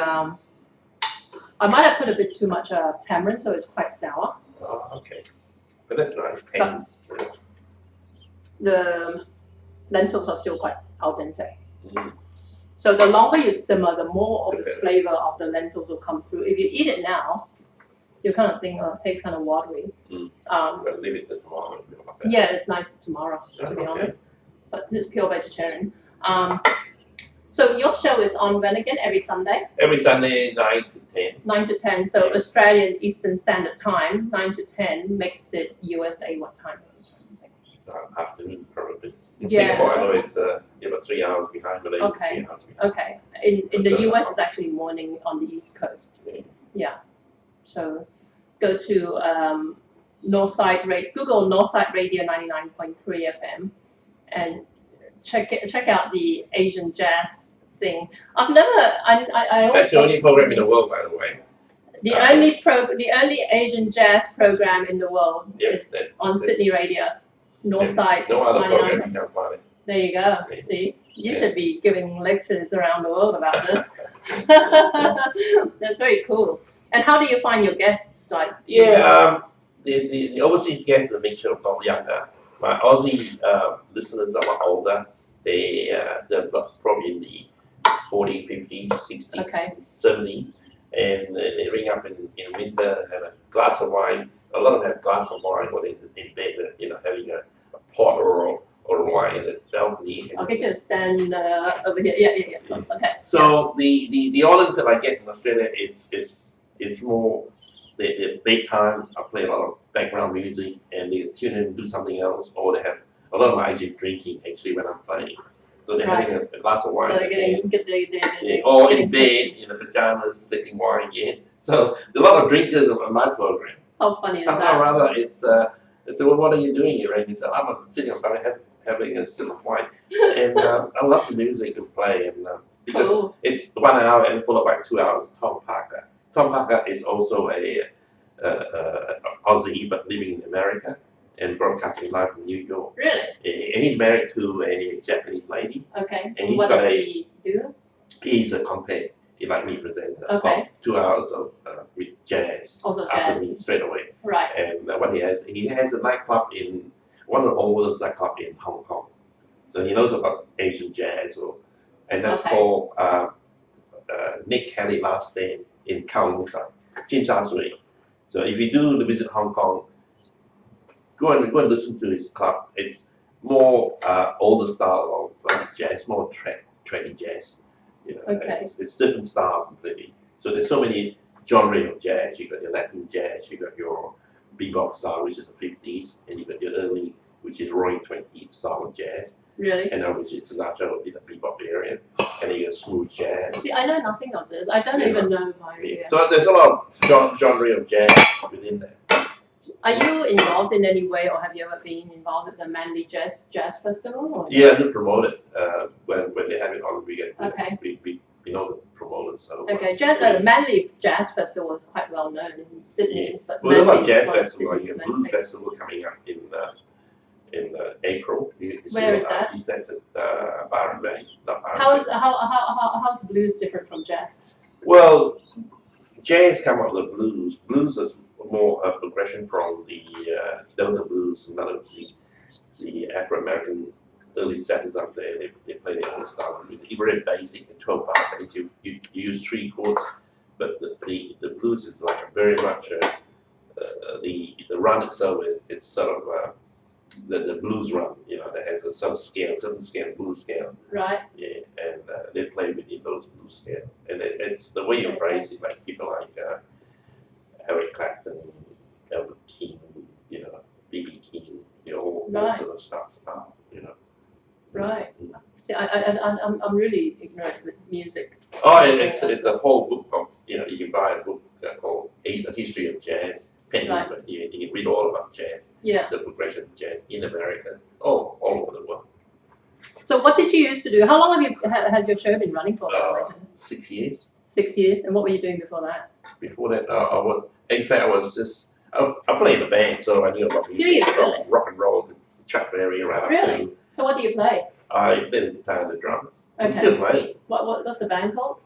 I might have put a bit too much tamarind, so it's quite sour. Oh, okay. But that's nice. The lentils are still quite al dente. So the longer you simmer, the more of the flavor of the lentils will come through. If you eat it now, you kind of think, oh, it tastes kind of watery. But leave it till tomorrow. Yeah, it's nice tomorrow, to be honest. But this is pure vegetarian. So your show is on when again? Every Sunday? Every Sunday, 9 to 10. 9 to 10. So Australian Eastern Standard Time, 9 to 10 makes it USA what time? Afternoon, probably. In Singapore, I know it's about 3 hours behind, but 3 hours behind. Okay. In the US, it's actually morning on the East Coast. Yeah. So go to Google Northside Radio 99.3 FM and check out the Asian jazz thing. I always That's the only program in the world, by the way. The only Asian jazz program in the world is on Sydney Radio. Northside. No other program you can find it. There you go. See, you should be giving lectures around the world about this. That's very cool. And how do you find your guests? The overseas guests are a mixture of not younger. My Aussie listeners are a lot older. They're probably in the 40, 50, 60, 70, and they ring up in winter, have a glass of wine. A lot of them have a glass of wine when they're in bed, having a pot or wine in the balcony. I'll get you to stand over here. Yeah. Okay. So the audience that I get in Australia is more the daytime. I play a lot of background music, and they tune in and do something else, or they have a lot of them are actually drinking when I'm playing. So they're having a glass of wine. So they're or in bed in the pajamas, sipping wine again. So there are a lot of drinkers on my program. How funny is Somehow that? or other, it's I said, well, what are you doing here? And he said, I'm sitting on having a sip of wine, and I love the music you play, and because it's 1 hour and followed by 2 hours. Tom Parker. Tom Parker is also a Aussie, but living in America and broadcasting live from New York. Really? And he's married to a Japanese lady. Okay. And what does he do? He's a compere. He like me presenter. Okay. 2 hours of with jazz. Also after jazz. me straight away. Right. And what he has a nightclub in one of the oldest nightclub in Hong Kong. So he knows about Asian jazz, and that's Okay. called Nick Kelly Last Stand in Kowloon side, Tsim Sha Tsui. So if you do visit Hong Kong, go and listen to his club. It's more older style of jazz, more trendy jazz. You know, Okay. it's different style completely. So there's so many genres of jazz. You got your Latin jazz, you got your bebop style, which is the 50s, and you got your early, which is Roaring 20s style of jazz, Really? and which is larger in the bebop area, and then you got smooth jazz. See, I know nothing of this. I don't even know my. Yeah. So there's a lot of genre of jazz within that. Are you involved in any way, or have you ever been involved with the Manly Jazz Festival? Or? Yeah, they promote it when they have it on weekend. Okay. We know the promoters. So, Okay, the Manly Jazz Festival is quite well known in Sydney. Yeah. But Well, there's a Manly is jazz one of festival, like Sydney's a most blues famous. festival coming up in April. Where is that? That's at Byron Bay, not Byron How's Bay. how's blues different from jazz? Well, jazz come up with blues. Blues is more a progression from the Delta blues, and other the Afro-American early settlers up there. They play their own style of music. It's very basic, in 12 bars. I think you use 3 chords, but the blues is like very much the run itself. It's sort of the blues run, you know, that has a sort of scale, 7 scale blues scale. Right. Yeah, and they play within those blues scale, and it's the way you phrase it, like people like Eric Clapton, Albert King, you know, B.B. King, you know, all sort of stuff, you know. Right. See, I'm really ignorant with music. Oh, it's a whole book of, you know, you can buy a book called A History of Jazz. Right. You can read all about jazz, Yeah. the progression of jazz in America, all over the world. So what did you used to do? How long has your show been running for? 6 years. 6 years. And what were you doing before that? Before that, in fact, I play in a band, so I knew about music. Do you from really? rock and roll to Chuck Berry, right Really? up to. So what do you play? I play the guitar and the drums. I'm Okay. still playing. What's the band called?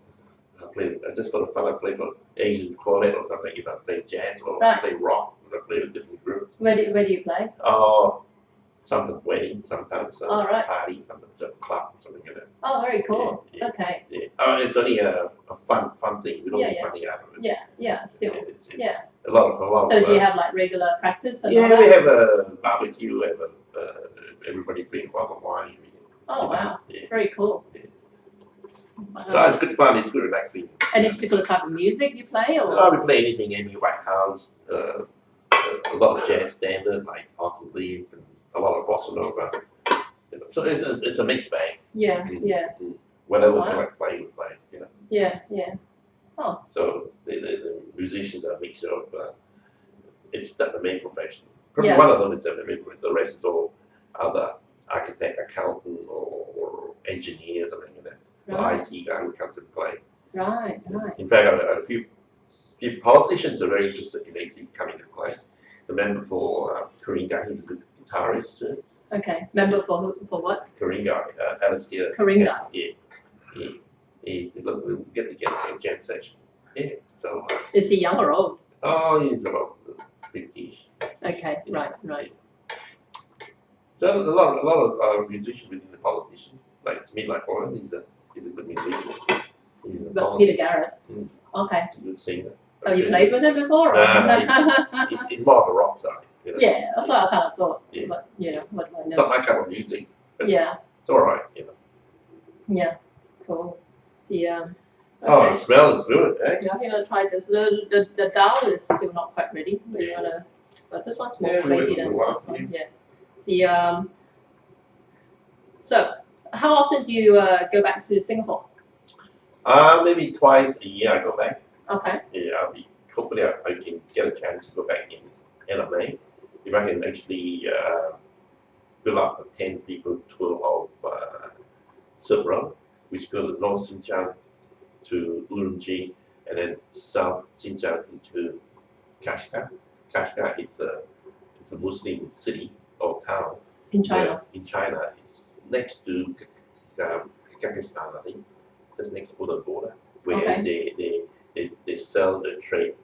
Just for the fun. I play for Asian quartet or something. If I play jazz or Right. I play rock, or I play with different groups. Where do you play? Sometimes wedding, sometimes All right. party, sometimes a club, something like that. Oh, very cool. Yeah. Okay. Yeah. It's only a fun thing. We don't Yeah, make yeah. money out of it. Yeah. Still. It's Yeah. a lot. So do you have like regular practice? And all Yeah, that? we have a barbecue. We have everybody bring bottle of wine. Oh wow. Yeah. Very cool. Yeah. Wow. So it's good fun. It's good relaxing. Any particular type of music you play, or? We play anything, Amy Whitehouse, a lot of jazz standard like Autumn Leaf, and a lot of bossa nova. You know, so it's a mixed bag. Yeah. Whatever Wow. you like play, you play. You know. Yeah. Oh. So the musicians are a mixture of. It's not the main profession. Probably Yeah. one of them is the main profession. The rest is all other architect, accountant, or engineer, something like that. Right. The IT guy who comes and play. Right. In fact, a few politicians are very interested in actually coming to play. The member for Korean guy, he's a good guitarist too. Okay. Member for what? Korean guy, Alistair. Korean guy. Yeah. We'll get together for a jam session. Yeah. So. Is he young or old? He's about 50-ish. Okay. Right. So a lot of musicians within the politician, like me, like Owen, he's a good musician. But Peter Garrett. Mm. Okay. He's a good singer. Oh, you played with him before? Or? Nah, he's more on the rock side. You know? Yeah, that's what I kind of thought. Yeah. But what do I know? Not my kind of music, but Yeah. it's all right. You know. Yeah. Cool. The Oh, okay. the smell is good, eh? Yeah, I'm gonna try this. The dal is still not quite ready. But this one's more Yeah, flaky we'll than go this on, one. Yeah. So how often do you go back to Singapore? Maybe twice a year I go back. Okay. Yeah, hopefully I can get a chance to go back in end of May. If I can actually fill up a 10 people tour of Silk Road, which goes North Xinjiang to Urumqi and then South Xinjiang into Kashgar. Kashgar is a Muslim city or town In China. where in China. It's next to Kazakhstan, I think, just next to the border, where Okay. they sell the trade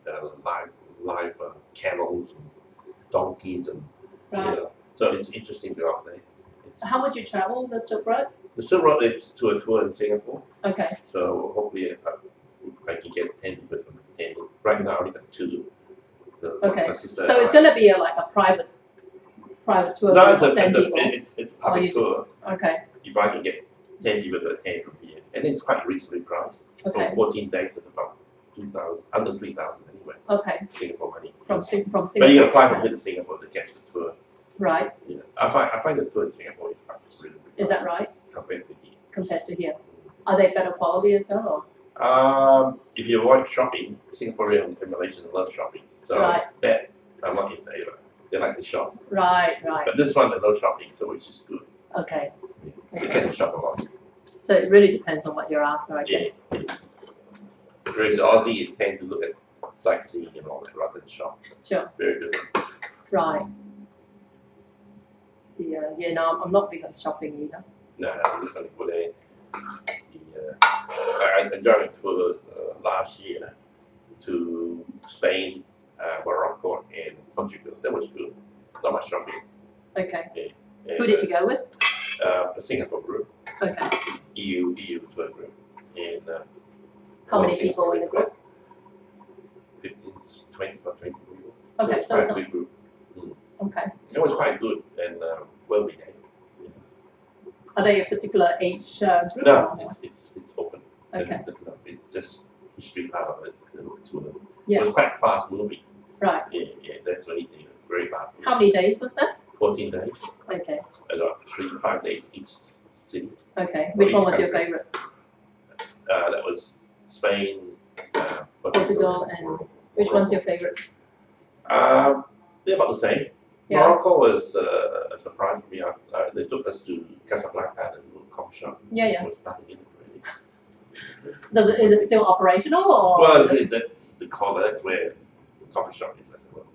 live camels and donkeys and Right. so it's interesting to go out there. How would you travel the Silk Road? The Silk Road is to a tour in Singapore. Okay. So hopefully I can get 10 people from 10. Right now I only got 2. Okay. My sister So it's going to be like a private tour no, for 10 people? it's a public tour. Okay. If I can get 10 people to attend from here. And it's quite reasonably priced. Okay. For 14 days at about 2,000, under 3,000 anyway. Okay. Singapore money. From Singapore. But you got to fly from here to Singapore to catch the tour. Right. Yeah. I find the tour in Singapore is quite really Is that right? compared to here. Compared to here. Are they better quality as well? Or? If you avoid shopping, Singaporean and Malaysians love shopping. So Right. that I'm not in favor. They like to shop. Right, right. But this one, there's no shopping, so which is good. Okay. You get to shop a lot. So it really depends on what you're after, I guess. Whereas Aussie, you tend to look at sightseeing and all that rather than shop. Sure. Very different. Right. No, I'm not big on shopping either. No, I'm just going to put I joined a tour last year to Spain, Morocco, and Portugal. That was good. Not much shopping. Okay. And, Who did you go with? A Singapore group, Okay. EU tour group. And How many people in the group? 15, 20 or 20 people. Okay, so it's quite a not. big group. Okay. It was quite good and well behaved. Are they a particular age group? No, it's open. Okay. It's just history part of it. Yeah. It was quite fast moving. Right. Yeah, that's what it is. Very fast moving. How many days was that? 14 days. Okay. About 3 to 5 days each city. Okay. Which one was your country. favorite? That was Spain, Portugal, and which one's your favorite? They're about the same. Yeah. Morocco was a surprise for me. They took us to Casablanca, the little coffee shop. Yeah. There was nothing in it really. Is it still operational or? Well, that's the corner. That's where the coffee shop is. I said, well,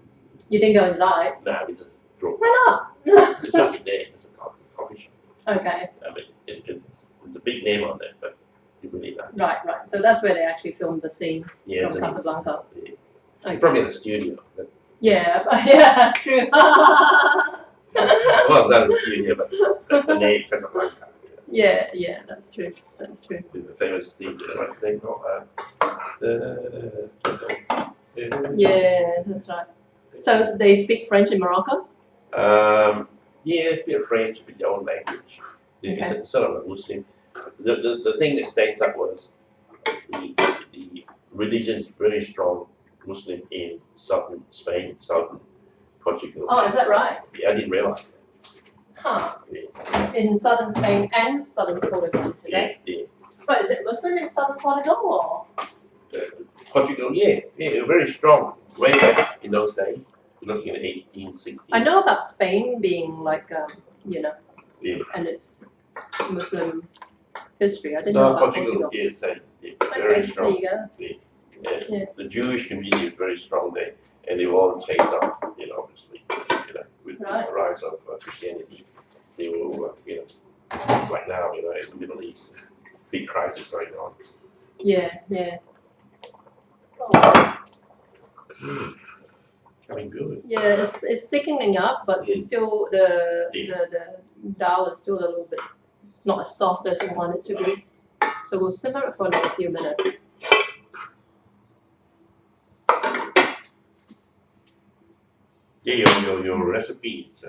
You didn't go inside? nah, we just drove. Why not? It's nothing there. It's just a coffee shop. Okay. I mean, it's a big name on there, but you really not. Right. So that's where they actually filmed the scene Yeah, from Casablanca. It's probably in the studio. But, Yeah, that's true. well, not the studio, but the name Casablanca. Yeah, that's true. That's true. The famous theme. What's the name called? Yeah, that's right. So they speak French in Morocco? Yeah, a bit of French, but their own language. Okay. It's sort of a Muslim. The thing that stands up was the religion is very strong Muslim in southern Spain, southern Portugal. Oh, is that right? Yeah, I didn't realize that. Huh. Yeah. In southern Spain and southern Portugal, is it? Yeah. But is it Muslim in southern Portugal or? Portugal, yeah, very strong, way back in those days. You're looking at 1860. I know about Spain being like, Yeah. and it's Muslim history. I didn't No, know about Portugal, Portugal. yeah, same. Yeah, Okay, very there strong. you go. Yeah. The Jewish community is very strong there, and they were all chased out, obviously, with Right. the rise of Christianity. They were, it's like now, in the Middle East, big crisis going on. Yeah. Oh. Coming good. Yeah, it's thickening up, but it's still the dal is still a little bit not as soft as we want it to be. So we'll simmer it for another few minutes. Yeah, your recipe, it's,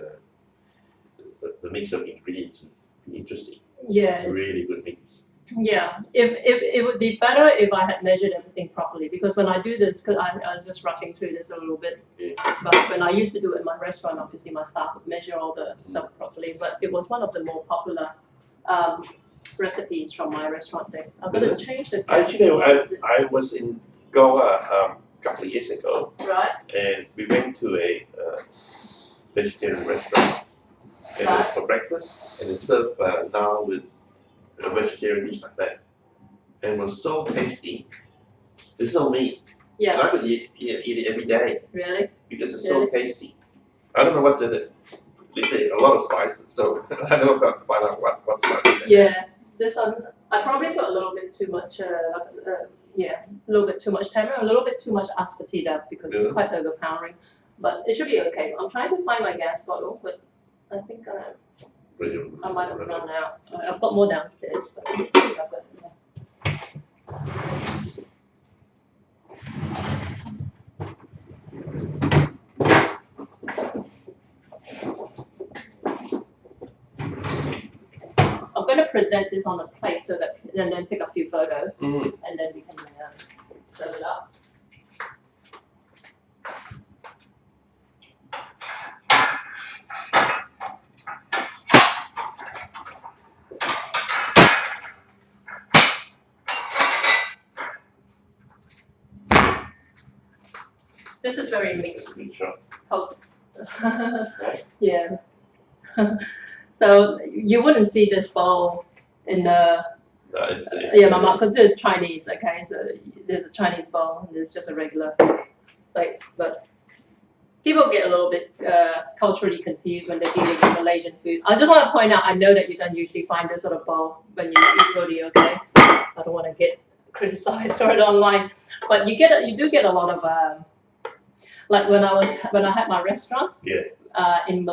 the mix of ingredients is interesting. Yeah, Really good mix. yeah. If it would be better if I had measured everything properly, because when I do this, because I was just rushing through this a little bit. Yeah. But when I used to do it in my restaurant, obviously my staff would measure all the stuff properly. But it was one of the more popular recipes from my restaurant days. I'm gonna change the gas Actually, a little bit. I was in Goa a couple of years ago, Right. and we went to a vegetarian restaurant for breakfast, and they served naan with a vegetarian dish like that, and it was so tasty. There's no meat. Yeah. And I could eat it every day Really? because it's so tasty. I don't know what's in it. They say a lot of spices, so I don't know find out what spices. Yeah. This one, I probably put a little bit too much. A little bit too much tamarind, a little bit too much aspartame because it's quite overpowering. But it should be okay. I'm trying to find my gas bottle, but I think I might have run out. I've got more downstairs, but let's see if I've got it. I'm going to present this on a plate so that, and then take a few photos, and then we can set it up. This is very mixed. Yeah. So you wouldn't see this bowl in the mama, because this is Chinese. Okay, so there's a Chinese bowl and there's just a regular plate. But people get a little bit culturally confused when they're dealing with Malaysian food. I just want to point out, I know that you don't usually find this sort of bowl when you eat roti. Okay, I don't want to get criticized or it online, but you do get a lot of like when I had my restaurant. Yeah. When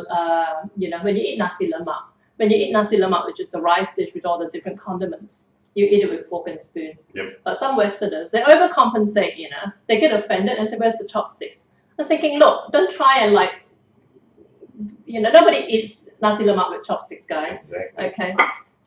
you eat nasi lemak, which is the rice dish with all the different condiments, you eat it with fork and spoon. Yep. But some Westerners, they overcompensate. They get offended and say, "Where's the chopsticks?" I was thinking, look, don't try and nobody eats nasi lemak with chopsticks, guys. Exactly. Okay.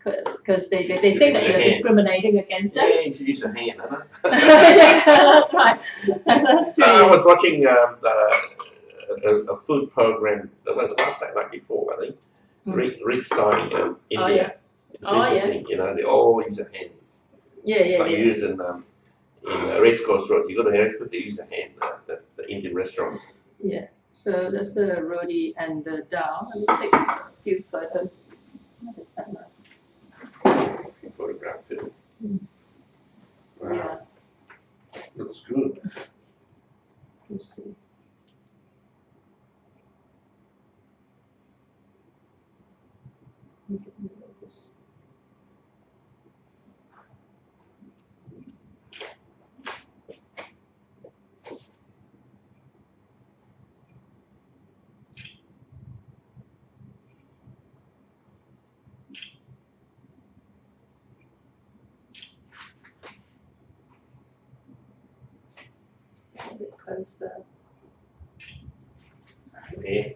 Because they think that you're discriminating against them. Yeah, you should use a hand, huh? Yeah, that's right. That's true. I was watching a food program the last time, like before, I think. Rich style in India. It's interesting, they all use their hands. Like you use in race course road, you go to the race course, they use a hand, the Indian restaurant. Yeah, so that's the roti and the dal. Let me take a few photos. That is that nice. Photograph too. Wow. Yeah. Looks good. Let's see. This. Because Yeah.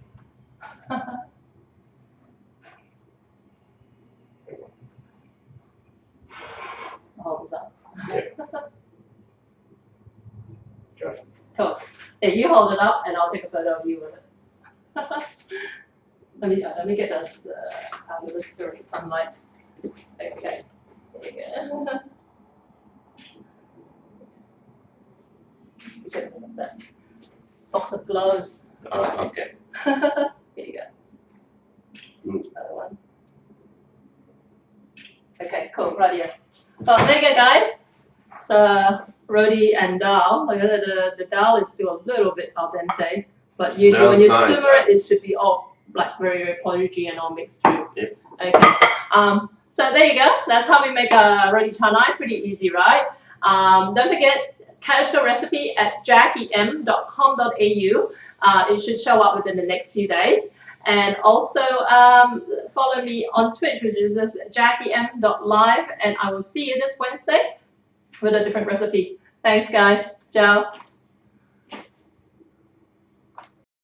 hold up. Yeah. Got it. Cool. Yeah, you hold it up, and I'll take a photo of you with it. Let me get this out of this direct sunlight. Okay. There you go. Get rid of that box of gloves. Okay. Here you go. Good. Another one. Okay, cool, right here. So there you go, guys. So roti and dal. The dal is still a little bit al dente, but usually when you simmer it, it should be all very, very porridgey and all mixed through. Yep. Okay. So there you go. That's how we make a roti canai. Pretty easy, right? Don't forget, catch the recipe at jackiem.com.au. It should show up within the next few days. And also follow me on Twitch, which is just jackiem.live. And I will see you this Wednesday with a different recipe. Thanks, guys. Ciao.